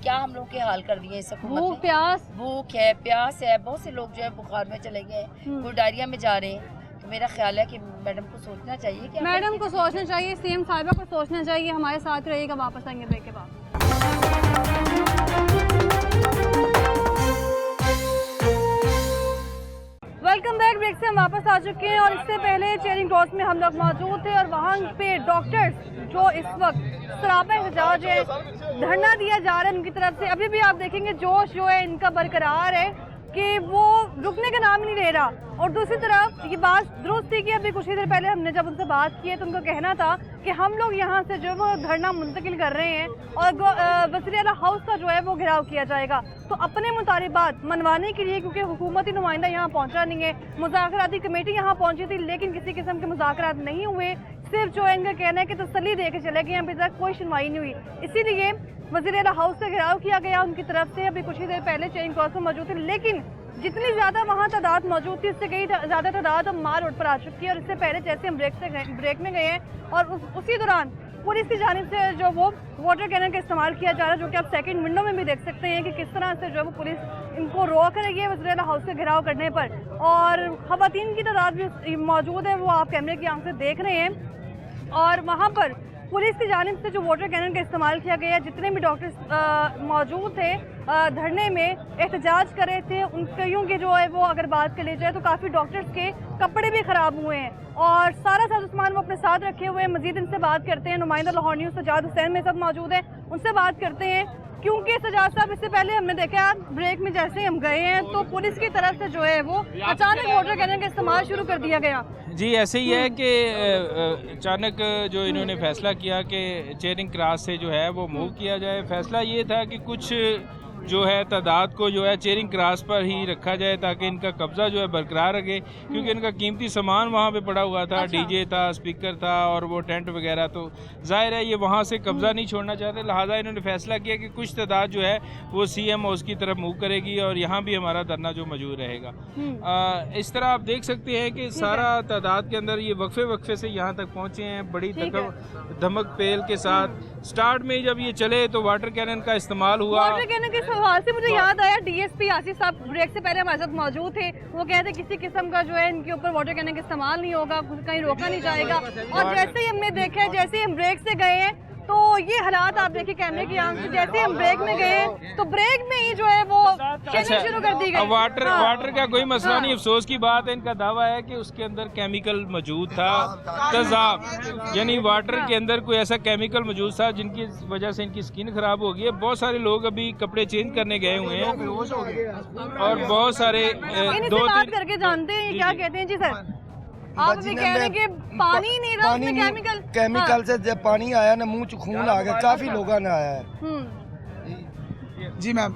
क्या हम लोग के हाल कर दिए इस हुकूमत ने। भूख है, प्यास है, बहुत से लोग जो है बुखार में चले गए, कोई डायरिया में जा रहे हैं। तो मेरा ख्याल है कि मैडम को सोचना चाहिए, कि मैडम को सोचना चाहिए, CM साहिबा को सोचना चाहिए। हमारे साथ रहिएगा, वापस आएंगे ब्रेक के बाद। Welcome back. ब्रेक से हम वापस आ चुके हैं और इससे पहले चेयरिंग क्रॉस में हम लोग मौजूद थे और वहाँ पे डॉक्टर्स जो इस वक्त सरापा एहतजाज है, धरना दिया जा रहा है उनकी तरफ से। अभी भी आप देखेंगे जोश जो है इनका बरकरार है कि वो रुकने का नाम नहीं ले रहा। और दूसरी तरफ ये बात दुरुस्त थी कि अभी कुछ ही देर पहले हमने जब उनसे बात की है तो उनका कहना था कि हम लोग यहाँ से जो वो धरना मुंतकिल कर रहे हैं और वज़ीर आला हाउस का जो है वो घेराव किया जाएगा। तो अपने मुतालिबात मनवाने के लिए, क्योंकि हुकूमती नुमाइंदा यहाँ पहुँचा नहीं है, मुज़ाकराती कमेटी यहाँ पहुँची थी लेकिन किसी किस्म के मुज़ाकरात नहीं हुए, सिर्फ जो है इनका कहना है कि तसल्ली दे के चले गए, अभी तक कोई सुनवाई नहीं हुई। इसीलिए वज़ीर आला हाउस का घेराव किया गया उनकी तरफ से। अभी कुछ ही देर पहले चेयरिंग क्रॉस में मौजूद थे, लेकिन जितनी ज़्यादा वहाँ तादाद मौजूद थी उससे कई ज़्यादा तादाद अब मार रोड पर आ चुकी है। और इससे पहले जैसे हम ब्रेक में गए हैं और उसी दौरान पुलिस की जानिब से जो वो वाटर कैनन का इस्तेमाल किया जा रहा है, जो कि आप सेकंड विंडो में भी देख सकते हैं कि किस तरह से जो है वो पुलिस इनको रोक रही है वज़ीर आला हाउस का घेराव करने पर। और ख़वातीन की तादाद भी मौजूद है, वो आप कैमरे की आंख से देख रहे हैं। और वहाँ पर पुलिस की जानिब से जो वाटर कैनन का इस्तेमाल किया गया, जितने भी डॉक्टर्स मौजूद थे धरने में एहतजाज कर रहे थे, उन कईयों के जो है वो अगर बात कर ली जाए तो काफ़ी डॉक्टर्स के कपड़े भी ख़राब हुए हैं और सारा सामान वो अपने साथ रखे हुए हैं। मज़ीद इनसे बात करते हैं, नुमाइंदा लाहौर न्यूज़ सजाद हुसैन मेरे साथ मौजूद है, उनसे बात करते हैं। क्योंकि सजाद साहब, इससे पहले हमने देखा ब्रेक में जैसे हम गए हैं तो पुलिस की तरफ से जो है वो अचानक वाटर कैनन का इस्तेमाल शुरू कर दिया गया। जी ऐसे ही है कि अचानक जो इन्होंने फैसला किया कि चेयरिंग क्रॉस से जो है वो मूव किया जाए। फैसला ये था कि कुछ जो है तादाद को जो है चेयरिंग क्रॉस पर ही रखा जाए ताकि इनका कब्जा जो है बरकरार रखे, क्योंकि इनका कीमती सामान वहाँ पे पड़ा हुआ था। डीजे था, स्पीकर था और वो टेंट वगैरह, तो जाहिर है ये वहाँ से कब्जा नहीं छोड़ना चाहते, लिहाजा इन्होंने फैसला किया कि कुछ तादाद जो है वो CM हाउस की तरफ मूव करेगी और यहाँ भी हमारा धरना जो मौजूद रहेगा। इस तरह आप देख सकते हैं कि सारा तादाद के अंदर ये वक्फे से यहाँ तक पहुँचे हैं बड़ी धमक पेल के साथ। स्टार्ट में जब ये चले तो वाटर कैनन का इस्तेमाल हुआ। वाटर कैनन के सवाल से मुझे याद आया, DSP आसिफ साहब ब्रेक से पहले हमारे साथ मौजूद थे, वो कहते किसी किस्म का जो है इनके ऊपर वाटर कैनन का इस्तेमाल नहीं होगा, कहीं रोका नहीं जाएगा। और जैसे ही हमने देखा है, जैसे ही हम ब्रेक से गए हैं तो ये हालात आप देखिए कैमरे की आंख से, जैसे हम ब्रेक में गए तो ब्रेक में ही जो है वो शुरू कर दी गई। वाटर का कोई मसला नहीं, अफसोस की बात है, इनका दावा है कि उसके अंदर केमिकल मौजूद था, तेजाब, यानी वाटर के अंदर कोई ऐसा केमिकल मौजूद था जिनकी वजह से इनकी स्किन खराब हो गई है। बहुत सारे लोग अभी कपड़े चेंज करने गए हुए हैं और बहुत सारे बात करके जानते हैं क्या कहते हैं। जी सर, आप भी कह रहे हैं कि पानी नहीं रहा, उसमें केमिकल से जब पानी आया ना मुंह च खून आ गया, काफी लोगों ने आया है। जी मैम,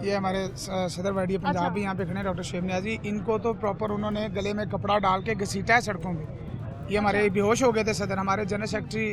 ये हमारे सदर वाडी पंजाब भी यहाँ पे खड़े डॉक्टर शेब नियाज़ी, इनको तो प्रॉपर उन्होंने गले में कपड़ा डाल के घसीटा है सड़कों में। ये हमारे बेहोश हो गए थे सदर, हमारे जनरल सेक्रेटरी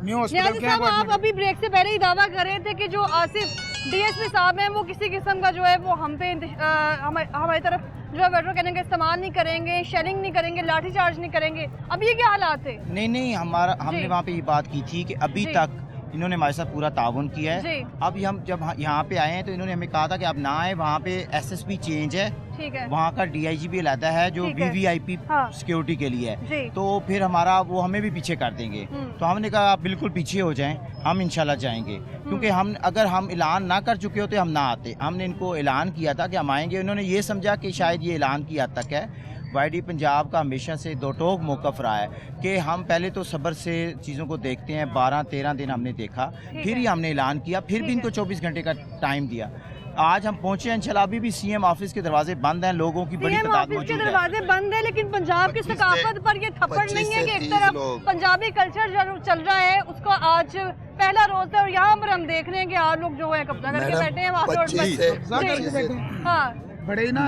न्यू हॉस्पिटल के। आप अभी ब्रेक से पहले ही दावा कर रहे थे कि जो आसिफ DSP साहब हैं वो किसी किस्म का जो है वो हम पे हमारी तरफ जो वाटर कैनन का इस्तेमाल नहीं करेंगे, शेलिंग नहीं करेंगे, लाठी चार्ज नहीं करेंगे। अब ये क्या हालात है? नहीं, हमने वहाँ पे ये बात की थी कि अभी तक इन्होंने हमारे साथ पूरा ताउन किया है। अभी हम जब यहाँ पे आए हैं तो इन्होंने हमें कहा था कि आप ना आए, वहाँ पे SSP चेंज है, ठीक है। वहाँ का DIGP अलहदा है जो ठीक है। VVIP हाँ। सिक्योरिटी के लिए जी। है। तो फिर हमारा वो हमें भी पीछे कर देंगे। तो हमने कहा आप बिल्कुल पीछे हो जाएं, हम इंशाल्लाह जाएंगे, क्योंकि हम अगर हम ऐलान ना कर चुके होते हम ना आते। हमने इनको ऐलान किया था कि हम आएंगे, उन्होंने ये समझा कि शायद ये ऐलान की हद तक है। YD पंजाब का हमेशा से दो टोक मौक़िफ़ रहा है कि हम पहले तो सब्र से चीज़ों को देखते हैं। 12-13 दिन हमने देखा, फिर ही हमने ऐलान किया, फिर भी इनको 24 घंटे का टाइम दिया। आज हम पहुंचे हैं इंशाल्लाह। अभी भी CM ऑफिस के दरवाजे बंद हैं, लोगों की बड़ी तादाद मौजूद है। दरवाजे बंद है, लेकिन पंजाब की सकाफत पर ये थप्पड़ नहीं है कि एक तरफ पंजाबी कल्चर जो चल रहा है उसको आज पहला रोज है और यहाँ पर हम देख रहे हैं कि आप लोग जो है कब्जा करके बैठे हैं वहाँ पर। हाँ, बड़े ना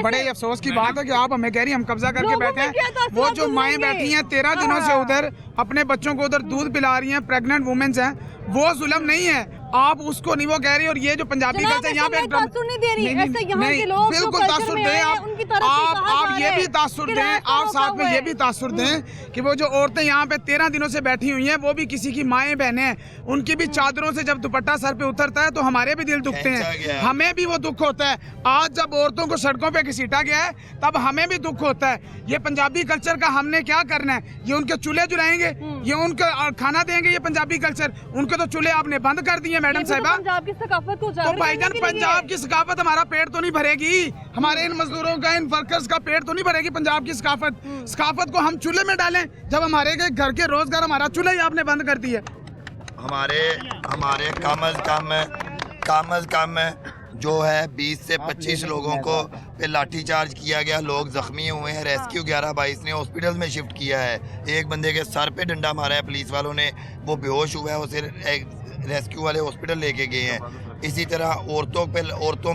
बड़े अफसोस की बात है कि आप हमें कह रही हैं हम कब्जा करके बैठे हैं। वो जो माएँ बैठी हैं 13 दिनों से उधर अपने बच्चों को उधर दूध पिला रही हैं, प्रेग्नेंट वुमेन्स हैं, वो जुल्म नहीं है। आप उसको नहीं वो कह रही, और ये जो पंजाबी कल्चर यहाँ पे नहीं दे रही, ऐसे यहाँ के लोग बिल्कुल तासुर दें आप ये भी तासुर दें, आप साथ में ये भी तासुर दें कि वो जो औरतें यहाँ पे 13 दिनों से बैठी हुई हैं वो भी किसी की माएँ बहनें हैं। उनकी भी चादरों से जब दुपट्टा सर पे उतरता है तो हमारे भी दिल दुखते हैं, हमें भी वो दुख होता है। आज जब औरतों को सड़कों पे घसीटा गया है तब हमें भी दुख होता है। ये पंजाबी कल्चर का हमने क्या करना है? ये उनके चूल्हे जुलाएंगे, ये उनको खाना देंगे? ये पंजाबी कल्चर, उनके तो चूल्हे आपने बंद कर दिए मैडम साहिबा। पंजाब की सकाफत को तो भाईजान पंजाब की सकाफत हमारा पेट तो नहीं भरेगी, हमारे इन मजदूरों का, इन वर्कर्स का पेट तो नहीं भरेगी पंजाब की सकाफत। सकाफत को हम चूल्हे में डालें जब हमारे घर के रोजगार, हमारा चूल्हा ही आपने बंद कर दिया। हमारे कम अज कम जो है 20 से 25 लोगों को पे लाठी चार्ज किया गया, लोग जख्मी हुए हैं। रेस्क्यू 11-22 ने हॉस्पिटल में शिफ्ट किया है। एक बंदे के सर पे डंडा मारा है पुलिस वालों ने, वो बेहोश हुआ है, उसे रेस्क्यू वाले हॉस्पिटल लेके गए हैं। इसी तरह औरतों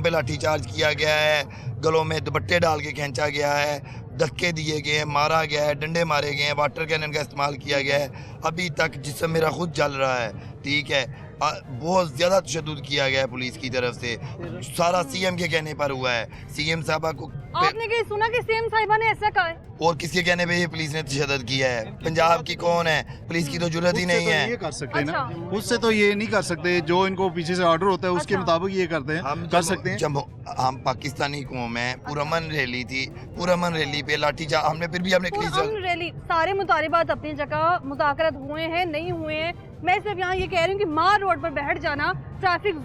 पे लाठी चार्ज किया गया है, गलों में दुपट्टे डाल के खींचा गया है, धक्के दिए गए हैं, मारा गया है, डंडे मारे गए हैं, वाटर कैनन का इस्तेमाल किया गया है। अभी तक जिसम मेरा खुद जल रहा है, ठीक है। बहुत ज़्यादा तशद्दुद किया गया है पुलिस की तरफ से, सारा CM के कहने पर हुआ है। CM साहबा को आपने कहीं सुना कि CM साहिबा ने ऐसा कहा है? और किसके कहने पे ये पुलिस ने तशद्दुद किया है? पंजाब की कौन है? पुलिस की तो जुर्रत ही नहीं है। ये कर सकते हैं ना, उससे तो ये नहीं कर सकते, जो इनको पीछे से ऑर्डर होता है उसके मुताबिक ये करते हैं, हम कर सकते हैं। जब हम पाकिस्तानी कौम है, पुरअमन रैली थी, पुरअमन रैली पे लाठी चार्ज हमने फिर भी हमने रैली, सारे मुतालिबात अपनी जगह, मुज़ाकरात हुए हैं नहीं हुए हैं। मैं सिर्फ यहाँ ये कह रही हूँ कि मार रोड पर बैठ जाना, ट्रैफिक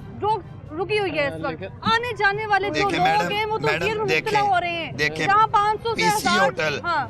रुकी हुई है इस वक्त, आने जाने वाले जो लोग हैं वो तो ये मुश्किल हो रहे हैं। देखें, जहाँ 500 से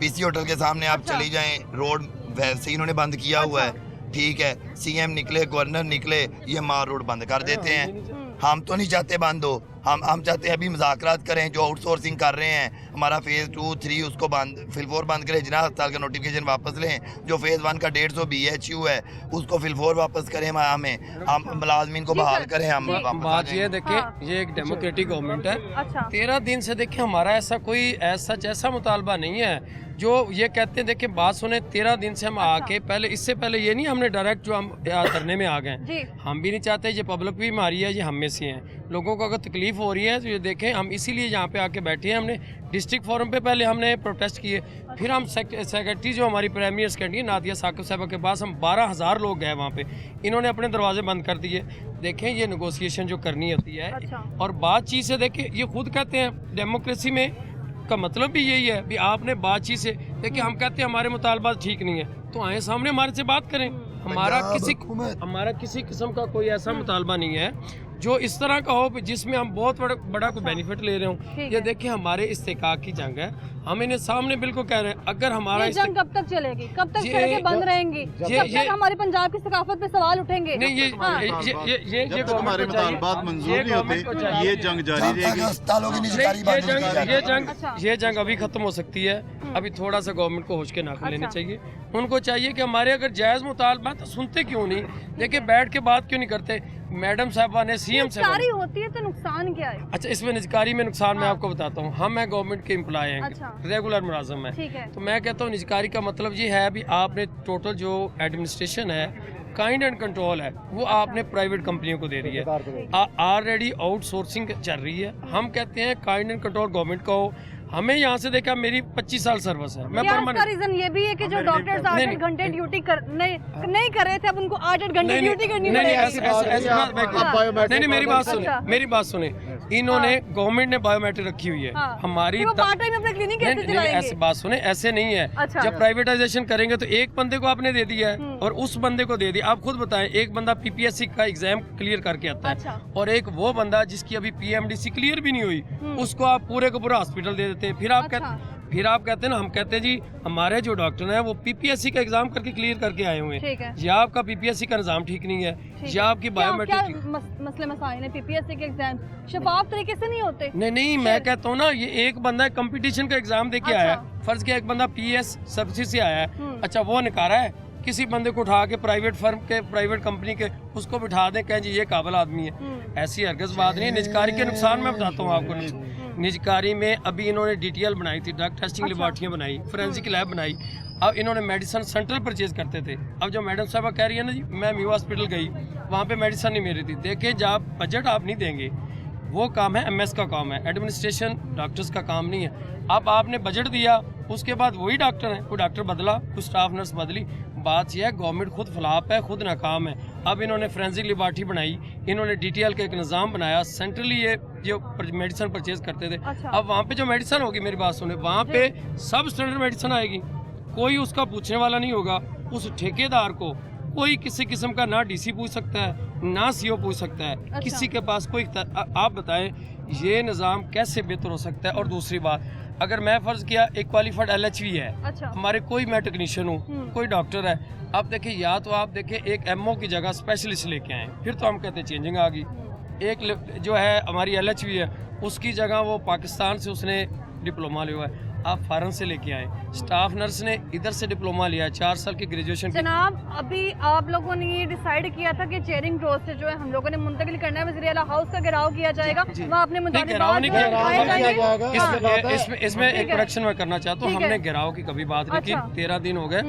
PC होटल के सामने आप चली जाएं, रोड वैसे ही इन्होंने बंद किया हुआ है, ठीक है। CM निकले, गवर्नर निकले, ये मार रोड बंद कर देते हैं। हम तो नहीं चाहते बंद हो, हम चाहते हैं अभी मुज़ाकरात करें। जो आउटसोर्सिंग कर रहे हैं, हमारा फेज़ 2, 3 उसको फिल 4 बंद करें, जिना अस्पताल का नोटिफिकेशन वापस लें। जो फेज़ 1 का 150 BHU है उसको फिल 4 वापस करें, हम मुलाजमीन को बहाल करें। हम बात ये देखें, ये एक डेमोक्रेटिक गवर्नमेंट है। 13 दिन से देखें हमारा ऐसा कोई ऐसा मुतालबा नहीं है जो ये कहते हैं। देखें बात सुने, 13 दिन से हम आके पहले, इससे पहले ये नहीं हमने डायरेक्ट जो हम धरने में आ गए, हम भी नहीं चाहते। ये पब्लिक भी हमारी है, ये हम में से हैं। लोगों को अगर तकलीफ हो रही है तो ये देखें, हम इसीलिए यहाँ पे आके बैठे हैं। हमने डिस्ट्रिक्ट फोरम पे पहले हमने प्रोटेस्ट किए, फिर हम सेक्रेटरी जो हमारी प्राइमरी सेक्रेटरी नादिया साकिब साहबा के पास, हम 12,000 लोग गए वहाँ पे, इन्होंने अपने दरवाजे बंद कर दिए। देखें ये नेगोशिएशन जो करनी होती है और बातचीत से, देखें ये खुद कहते हैं डेमोक्रेसी में का मतलब भी यही है भी आपने बातचीत से। देखिए हम कहते हैं हमारे मुतालबा ठीक नहीं है तो आए सामने हमारे से बात करें। हमारा किसी किस्म का कोई ऐसा मुतालबा नहीं है जो इस तरह का हो जिसमें हम बहुत बड़ा कोई बेनिफिट ले रहे हो। ये देखिए हमारे इस्तेकाक की जंग है, हम इन्हें सामने बिल्कुल कह रहे हैं। अगर हमारा जंग कब तक चलेगी, कब तक सड़कें बंद रहेंगी, कब तक हमारे पंजाब की सकाफत पे सवाल उठेंगे? नहीं, ये जब तक हमारे मुतालबात मंजूर नहीं होते ये जंग जारी रहेगी। ये जंग अभी खत्म हो सकती है। अभी थोड़ा सा गवर्नमेंट को होश के नाखून लेने चाहिए। उनको चाहिए कि हमारे अगर जायज़ मुतालबा तो सुनते क्यों नहीं, देखिए बैठ के बात क्यों नहीं करते। मैडम साहबा ने CM साहब होती है तो नुकसान क्या है? अच्छा, इसमें निजकारी में नुकसान मैं आपको बताता हूँ। हम हैं गवर्नमेंट के एम्प्लॉय हैं, रेगुलर मुलाजम है, तो मैं कहता हूँ निजकारी का मतलब ये है भी आपने टोटल जो एडमिनिस्ट्रेशन है, काइंड एंड कंट्रोल है, वो आपने प्राइवेट कंपनियों को दे रही है। ऑलरेडी आउटसोर्सिंग चल रही है। हम कहते हैं काइंड एंड कंट्रोल गवर्नमेंट का हो, हमें यहाँ से देखा मेरी 25 साल सर्विस है, मैं इसका रीजन ये भी है कि जो डॉक्टर्स 8 घंटे ड्यूटी नहीं कर रहे थे, अब उनको 8 घंटे ड्यूटी करनी पड़ेगी। नहीं, मेरी बात सुने, इन्होंने गवर्नमेंट ने बायोमेट्रिक रखी हुई है, हमारी पार्ट टाइम अपने क्लिनिक कैसे चलाएंगे? ऐसी बात सुने, ऐसे नहीं है। जब प्राइवेटाइजेशन करेंगे तो एक बंदे को आपने दे दिया है और उस बंदे को दे दिया। आप खुद बताएं, एक बंदा PPSC का एग्जाम क्लियर करके आता है और एक वो बंदा जिसकी अभी PMDC क्लियर भी नहीं हुई, उसको आप पूरे को पूरा हॉस्पिटल दे देते हैं। फिर आप कहते हैं ना, हम कहते हैं जी हमारे जो डॉक्टर हैं वो PPSC का एग्जाम करके क्लियर करके आए हुए हैं, या आपका PPSC का निज़ाम ठीक नहीं है, या आपकी बायोमेट्रिक मसले मसाइल है। PPSC के एग्जाम शफाफ तरीके से नहीं होते। नहीं, मैं कहता हूँ ना, ये एक बंदा कंपटीशन का एग्जाम दे के आया, फर्ज किया एक बंदा PS सर्विस से आया है, अच्छा वो निकारा है, किसी बंदे को उठा के प्राइवेट फर्म के, प्राइवेट कंपनी के, उसको बिठा दें, कहें जी ये काबिल आदमी है। ऐसी हरगिज़ बात नहीं है। निजकारी के नुकसान मैं बताता हूँ आपको। निजकारी में अभी इन्होंने DTL बनाई थी, ड्रग टेस्टिंग लेबॉर्ट्रियाँ बनाई, फोरेंसिक लैब बनाई। अब इन्होंने मेडिसिन सेंट्रल परचेज करते थे। अब जो मैडम साहब कह रही है ना जी, मैं मीवा हॉस्पिटल गई, वहाँ पे मेडिसिन नहीं मिल रही थी। देखें, जब बजट आप नहीं देंगे, वो काम है MS का काम है, एडमिनिस्ट्रेशन डॉक्टर्स का काम नहीं है। अब आपने बजट दिया, उसके बाद वही डॉक्टर हैं, कोई डॉक्टर बदला, कोई स्टाफ नर्स बदली। बात यह है, गवर्नमेंट खुद फ्लॉप है, खुद नाकाम है। अब इन्होंने फोरेंसिक लेबॉर्ट्री बनाई, इन्होंने DTL का एक निज़ाम बनाया, सेंट्रली ये जो मेडिसिन परचेज करते थे। अब वहाँ पे जो मेडिसिन होगी, मेरी बात सुने, वहाँ पे सब स्टैंडर्ड मेडिसिन आएगी, कोई उसका पूछने वाला नहीं होगा। उस ठेकेदार को कोई किसी किस्म का ना DC पूछ सकता है, ना CO पूछ सकता है, किसी के पास कोई। आप बताएं ये निज़ाम कैसे बेहतर हो सकता है? और दूसरी बात, अगर मैं फर्ज किया एक क्वालिफाइड LHV है, हमारे कोई मैं टेक्नीशियन हूँ, कोई डॉक्टर है, आप देखिए, या तो आप देखिए एक MO की जगह स्पेशलिस्ट लेके आए, फिर तो हम कहते हैं चेंजिंग आ गई। एक जो है हमारी LHV है, उसकी जगह वो पाकिस्तान से उसने डिप्लोमा लिया है, आप फॉरेन से लेके आए। स्टाफ नर्स ने इधर से डिप्लोमा लिया है, 4 साल की ग्रेजुएशन। जनाब, अभी आप लोगों ने ये डिसाइड किया था कि चेयरिंग रोड से जो है हम लोगों ने मुंतकिल करना है, वज़ीर आला हाउस का घेराव किया जाएगा, वहाँ अपने इसमें एक करेक्शन मैं करना चाहता हूँ, हमने घेराव की कभी बात नहीं की। 13 दिन हो गए,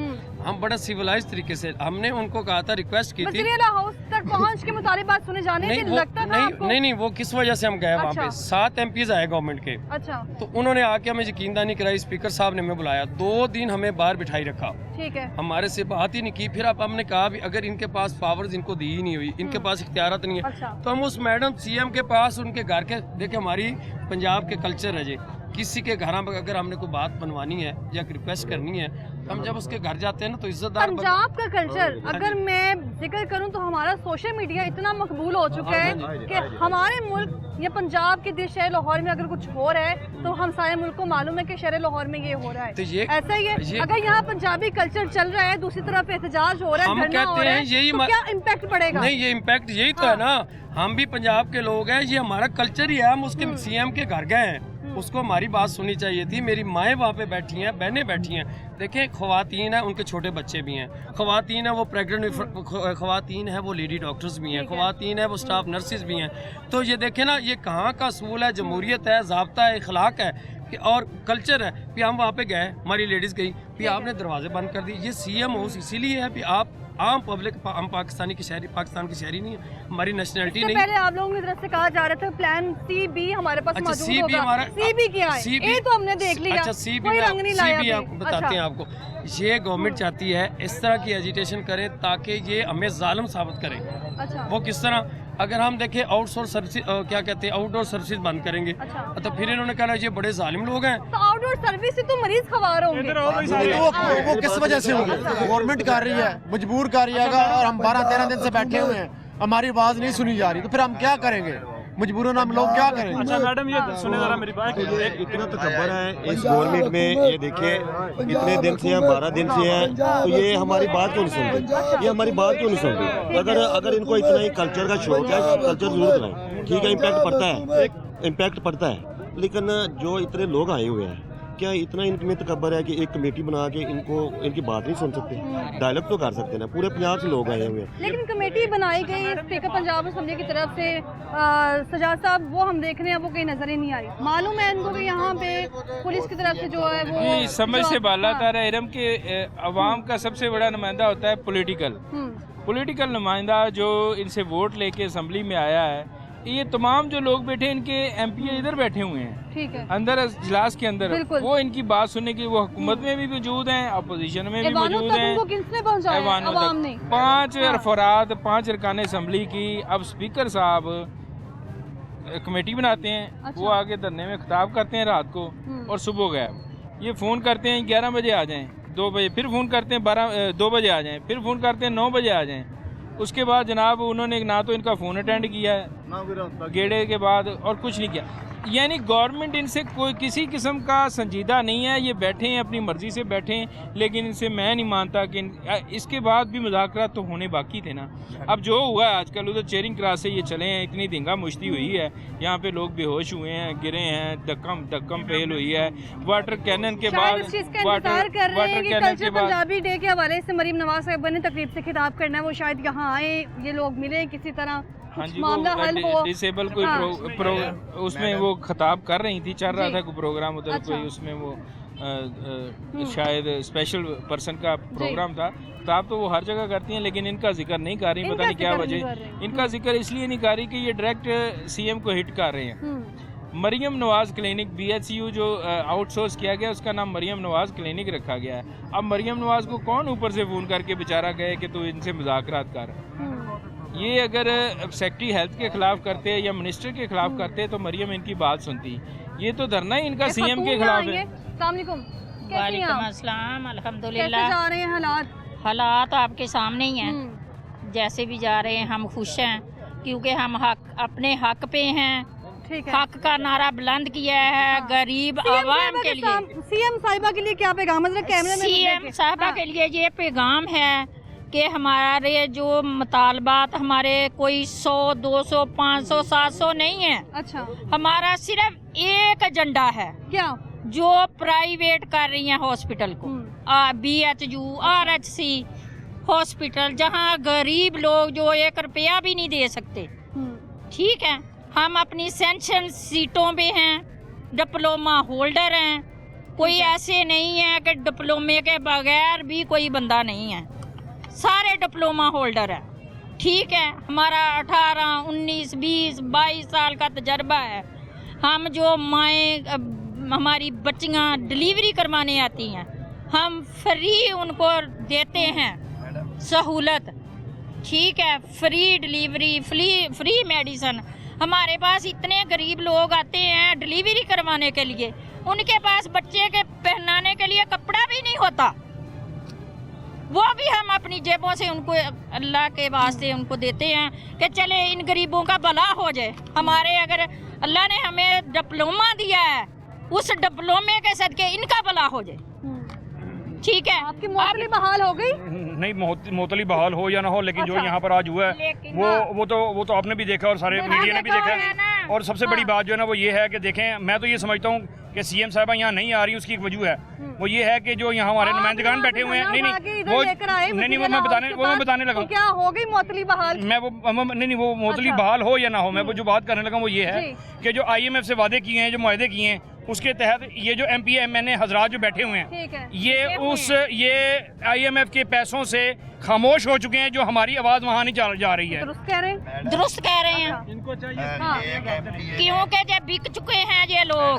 हम बड़ा सिविलाइज तरीके से हमने उनको कहा था, रिक्वेस्ट की थी। वज़ीर आला हाउस तक पहुँच के मुतालिबात सुने जाने के लगता था आपको? नहीं, वो किस वजह से हम गए वहाँ पे, 7 MPs आए गवर्नमेंट के। अच्छा, तो उन्होंने आके हमें यकीनदानी कराई, स्पीकर साहब ने हमें बुलाया, 2 दिन हमें बाहर बिठाई रखा, ठीक है, हमारे से बात ही नहीं की। फिर अब हमने कहा भी अगर इनके पास पावर्स इनको दी ही नहीं हुई, इनके पास इख्तियारत नहीं है, तो हम उस मैडम CM के पास उनके घर के, देखे हमारी पंजाब के कल्चर है जी, किसी के घर में अगर हमने कोई बात बनवानी है या रिक्वेस्ट करनी है, तो हम जब उसके घर जाते हैं ना, तो इज्जतदार। पंजाब का कल्चर अगर मैं जिक्र करूं तो हमारा सोशल मीडिया इतना मकबूल हो चुका है कि हमारे मुल्क या पंजाब के शहर लाहौर में अगर कुछ हो रहा है तो हम सारे मुल्क को मालूम है कि शहर लाहौर में ये हो रहा है। तो ये ऐसा ही है, अगर यहाँ पंजाबी कल्चर चल रहा है, दूसरी तरफ एहतजाज हो रहा है, धरना हो रहा है, तो क्या इम्पैक्ट पड़ेगा? नहीं, ये इम्पैक्ट यही तो है ना, हम भी पंजाब के लोग हैं, ये हमारा कल्चर ही है। हम उसके CM के घर गए हैं, उसको हमारी बात सुननी चाहिए थी। मेरी माएँ वहाँ पे बैठी हैं, बहनें बैठी हैं। देखें, ख्वातीन है, उनके छोटे बच्चे भी हैं, ख्वातीन है वो प्रेग्नेंट, ख्वातीन है वो लेडी डॉक्टर्स भी हैं, ख्वातीन है वो स्टाफ नर्सिस भी हैं। तो ये देखें ना, ये कहाँ का असूल है, जमहूरियत है, ज़ाब्ता है, इखलाक है और कल्चर है। फिर हम वहाँ पे गए, हमारी लेडीज़ गई, फिर आपने दरवाजे बंद कर दिए। ये CM हाउस इसीलिए है कि आप आम पब्लिक, हम पाकिस्तान की शहरी नहीं है, हमारी नेशनलिटी नहीं। पहले आप लोगों की तरफ से कहा जा रहा था प्लान CB हमारे पास मौजूद होगा। CB क्या है? ये तो हमने देख लिया। अच्छा, CB बताते हैं आपको। ये गवर्नमेंट चाहती है इस तरह की एजिटेशन करे ताकि ये हमें जालिम साबित करे। अच्छा। वो किस तरह? अगर हम देखें आउटसोर्स सर्विस, क्या कहते हैं, आउटडोर सर्विस बंद करेंगे, तो फिर इन्होंने कहा ये बड़े जालिम लोग हैं। तो आउटडोर सर्विस से तो मरीज खबर होंगे। वो किस वजह से होंगे? गवर्नमेंट कर रही है, मजबूर कर रही है, और हम 12-13 दिन से बैठे हुए हैं, हमारी आवाज नहीं सुनी जा रही, तो फिर हम क्या करेंगे? मजबूरन हम लोग क्या करें? अच्छा मैडम, ये सुने जरा मेरी बात। इतना तकब्बर है इस गवर्नमेंट में, ये देखिए इतने दिन से हैं, 12 दिन से हैं, तो ये हमारी बात क्यों नहीं सुन रही? ये हमारी बात क्यों नहीं सुन रही? अगर इनको इतना ही कल्चर का शौक है, कल्चर जरूर कराएं, ठीक है, इम्पैक्ट पड़ता है, लेकिन जो इतने लोग आए हुए हैं, क्या इतना इनमें तकब्बर है कि एक कमेटी बना के इनकी बात नहीं सुन सकते? डायलॉग तो कर सकते ना, पूरे पंजाब से लोग आए हुए हैं। लेकिन कमेटी बनाई गई स्पीकर पंजाब असेंबली की तरफ से, सजाद साहब, वो हम देख रहे हैं, वो कहीं नजर ही नहीं आई। मालूम है इनको कि यहाँ पे पुलिस की तरफ से जो है वो समझ से बाला तार है इरम के, अवाम का सबसे बड़ा नुमाइंदा होता है पॉलिटिकल नुमाइंदा, जो इनसे वोट लेके असेंबली में आया है, ये तमाम जो लोग बैठे इनके एमपीए इधर बैठे हुए हैं, ठीक है, अंदर इजलास के अंदर, वो इनकी बात सुनने की, वो हुकूमत में भी मौजूद हैं, अपोजिशन में भी मौजूद हैं। 5 अफराद, 5 अरकान असम्बली की, अब स्पीकर साहब कमेटी बनाते हैं। अच्छा। वो आगे धरने में खिताब करते हैं रात को और सुबह गए। ये फ़ोन करते हैं 11 बजे आ जाएं, 2 बजे फिर फ़ोन करते हैं 2 बजे आ जाएं, फिर फ़ोन करते हैं 9 बजे आ जाएं। उसके बाद जनाब उन्होंने ना तो इनका फ़ोन अटेंड किया है गेड़े के बाद और कुछ नहीं किया। यानी गवर्नमेंट इनसे कोई किसी किस्म का संजीदा नहीं है। ये बैठे हैं अपनी मर्ज़ी से बैठे हैं, लेकिन इनसे मैं नहीं मानता कि इसके बाद भी मुज़ाकरात तो होने बाकी थे ना। अब जो हुआ है आजकल, उधर चेयरिंग क्रास से ये चले हैं, इतनी धींगा मुश्ती हुई है, यहाँ पे लोग बेहोश हुए हैं, गिरे हैं, धक्कम फेल हुई है। वाटर कैनन के बाद पंजाबी डे के हवाले से मरीम नवाज साहिबा ने तकरीब से खिताब करना है, वो शायद यहाँ आए, ये लोग मिले किसी तरह, हाँ जी, मामला हल हो। डिसेबल कोई उसमें वो खिताब कर रही थी, चल रहा था कोई प्रोग्राम उधर। अच्छा। कोई उसमें वो शायद स्पेशल पर्सन का प्रोग्राम था। खिताब तो वो हर जगह करती हैं, लेकिन इनका जिक्र नहीं कर रही, पता नहीं क्या वजह। इनका जिक्र इसलिए नहीं कर रही कि ये डायरेक्ट सीएम को हिट कर रहे हैं। मरियम नवाज क्लिनिक BHCU जो आउटसोर्स किया गया, उसका नाम मरियम नवाज क्लिनिक रखा गया है। अब मरियम नवाज को कौन ऊपर से फ़ोन करके बेचारा गए कि तू इनसे मुज़ाकरात कर। ये अगर सेक्रेटरी हेल्थ के खिलाफ करते या मिनिस्टर के खिलाफ करते तो मरियम इनकी बात सुनती। ये तो धरना ही इनका सीएम के खिलाफ है। वालेकुम अस्सलाम, अल्हम्दुलिल्लाह। कैसे जा रहे हैं हालात आपके सामने ही हैं। जैसे भी जा रहे हैं हम खुश हैं, क्योंकि हम अपने हक पे हैं। हक का नारा बुलंद किया है गरीब आवाम के लिए। सीएम साहिबा के लिए क्या पैगाम है? कैमरे में सीएम साहिबा के लिए ये पैगाम है कि हमारे जो मुतालबात हमारे कोई 100, 200, 500, 700 नहीं है। अच्छा। हमारा सिर्फ एक एजेंडा है। क्या? जो प्राइवेट कर रही हैं हॉस्पिटल को, BHU, RHC हॉस्पिटल, जहां गरीब लोग जो 1 रुपया भी नहीं दे सकते। ठीक है, हम अपनी सेंशन सीटों पे हैं, डिप्लोमा होल्डर हैं, कोई ऐसे नहीं है कि डिप्लोमे के बगैर भी कोई बंदा नहीं है, सारे डिप्लोमा होल्डर है। ठीक है, हमारा 18, 19, 20, 22 साल का तजर्बा है। हम जो माएँ हमारी बच्चियाँ डिलीवरी करवाने आती हैं, हम फ्री उनको देते हैं सहूलत। ठीक है, फ्री डिलीवरी, फ्री मेडिसिन। हमारे पास इतने गरीब लोग आते हैं डिलीवरी करवाने के लिए, उनके पास बच्चे के पहनाने के लिए कपड़ा भी नहीं होता, वो भी हम अपनी जेबों से उनको अल्लाह के वास्ते उनको देते हैं कि चले इन गरीबों का भला हो जाए। हमारे अगर अल्लाह ने हमें डिप्लोमा दिया है, उस डिप्लोमे के सदके इनका भला हो जाए। ठीक है, आपकी मोतली बहाल हो गई? नहीं, मोतली बहाल हो या ना हो, लेकिन जो यहाँ पर आज हुआ है वो तो आपने भी देखा और सारे मीडिया ने भी देखा। और सबसे बड़ी बात जो है ना वो ये है कि देखें, मैं तो ये समझता हूँ कि सीएम साहबा यहाँ नहीं आ रही, उसकी एक वजह है, वो ये है कि जो यहाँ हमारे नुमाइंदगान बैठे हुए हैं। नहीं, वो मैं बताने लगा। क्या हो गई मोतली बहाल? वो मोतली बहाल हो या ना हो, मैं वो जो बात करने लगा वो ये है कि जो IMF से वादे किए हैं, जो मुआहदे किए हैं, उसके तहत ये जो MP MNA हजरात जो बैठे हुए हैं, ये IMF के पैसों से खामोश हो चुके हैं, जो हमारी आवाज वहाँ नहीं जा रही है। दुरुस्त कह रहे हैं। इनको चाहिए क्योंकि जब बिक चुके हैं ये लोग,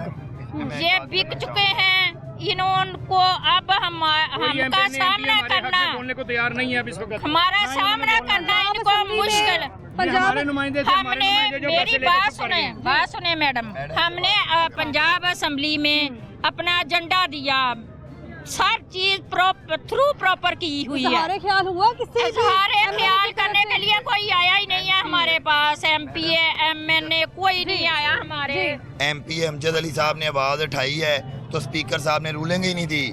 ये बिक चुके हैं, इनको अब हमका सामना करना, बोलने को तैयार नहीं है अब इस वक्त। हमारा सामना करना इनको मुश्किल। हमने मेरी बात सुने मैडम, हमने पंजाब असेंबली में अपना एजेंडा दिया, हर चीज प्रॉपर की हुई है। सारे ख्याल हुआ किससे? सारे ख्याल करने के लिए कोई आया ही नहीं है हमारे पास। MP MNA कोई नहीं आया हमारे। MP अमजद अली साहब ने आवाज उठाई है तो स्पीकर साहब ने रूलिंग ही नहीं दी।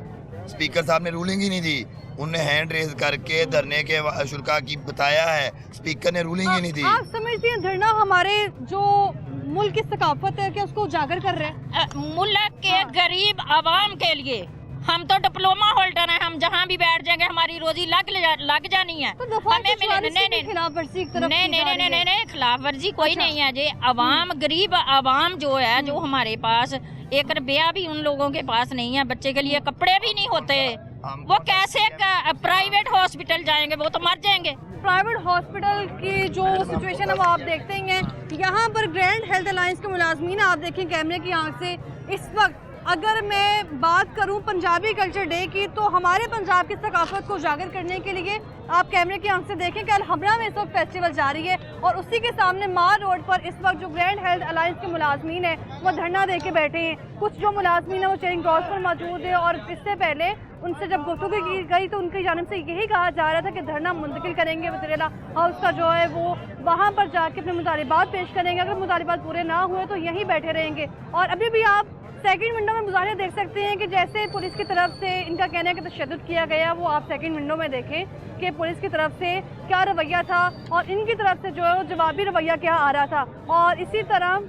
स्पीकर साहब ने रूलिंग ही नहीं दी, उनने हैंड रेज करके धरने के शुल्का की बताया है, स्पीकर ने रूलिंग ही नहीं दी। आप समझते हैं धरना हमारे जो मुल्क की सकाफत है कि उसको उजागर कर रहे हैं? मुल्क के गरीब आवाम के लिए। हम तो डिप्लोमा होल्डर हैं, हम जहाँ भी बैठ जाएंगे हमारी रोजी लग जानी है। नहीं, खिलाफ वर्जी कोई नहीं है जी। अवाम, गरीब अवाम जो है, जो हमारे पास 1 रुपया भी उन लोगों के पास नहीं है, बच्चे के लिए कपड़े भी नहीं होते, वो कैसे प्राइवेट हॉस्पिटल जाएंगे? वो तो मर जाएंगे। प्राइवेट हॉस्पिटल की जो सिचुएशन है वो आप देखते ही हैं। यहाँ पर ग्रैंड हेल्थ अलायंस के मुलाजमीन आप देखें कैमरे की आंख से। इस वक्त अगर मैं बात करूं पंजाबी कल्चर डे की, तो हमारे पंजाब की सकाफत को उजागर करने के लिए आप कैमरे की आंख से देखें कि अलहमरा में इस वक्त फेस्टिवल जारी है और उसी के सामने मार रोड पर इस वक्त जो ग्रैंड हेल्थ अलायंस के मुलाजमीन है वो धरना दे के बैठे हैं। कुछ जो मुलाजमीन है वो चेयरिंग क्रॉस पर मौजूद है और इससे पहले उनसे जब गुफ्तगू की गई तो उनकी जानिब से यही कहा जा रहा था कि धरना मुंतकिल करेंगे, वज़ीर हाउस का जो है वो वहाँ पर जाके अपने मुतालिबात पेश करेंगे। अगर मुतालिबात पूरे ना हुए तो यहीं बैठे रहेंगे। और अभी भी आप सेकंड विंडो में मुजाहिरा देख सकते हैं कि जैसे पुलिस की तरफ से इनका कहना है कि तशद्दुद किया गया, वो आप सेकंड विंडो में देखें कि पुलिस की तरफ से क्या रवैया था और इनकी तरफ से जो है वो जवाबी रवैया क्या आ रहा था। और इसी तरह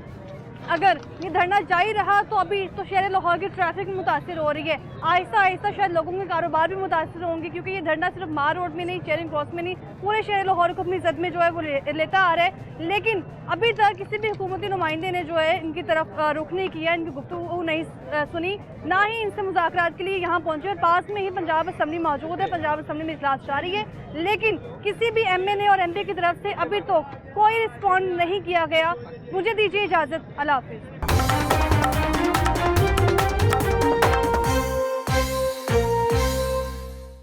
अगर ये धरना जारी रहा तो अभी तो शहर लाहौर की ट्रैफिक मुतासिर हो रही है। आहिस्ता आहिस्ता शायद लोगों के कारोबार भी मुतासिर होंगे, क्योंकि ये धरना सिर्फ मार रोड में नहीं, चेयरिंग क्रॉस में नहीं, पूरे शहर लाहौर को अपनी जद में जो है वो लेता आ रहा है। लेकिन अभी तक किसी भी हुकूमती नुमाइंदे ने जो है इनकी तरफ रुख नहीं किया, इनकी गुफ्तगू नहीं सुनी, ना ही इनसे मुज़ाकरात के लिए यहाँ पहुँचे। और पास में ही पंजाब असम्बली मौजूद है, पंजाब असम्बली में इजलास जारी है, लेकिन किसी भी MNA और MP की तरफ से अभी तो कोई रिस्पॉन्ड नहीं किया गया। मुझे दीजिए इजाज़त, अल्लाह हाफिज़।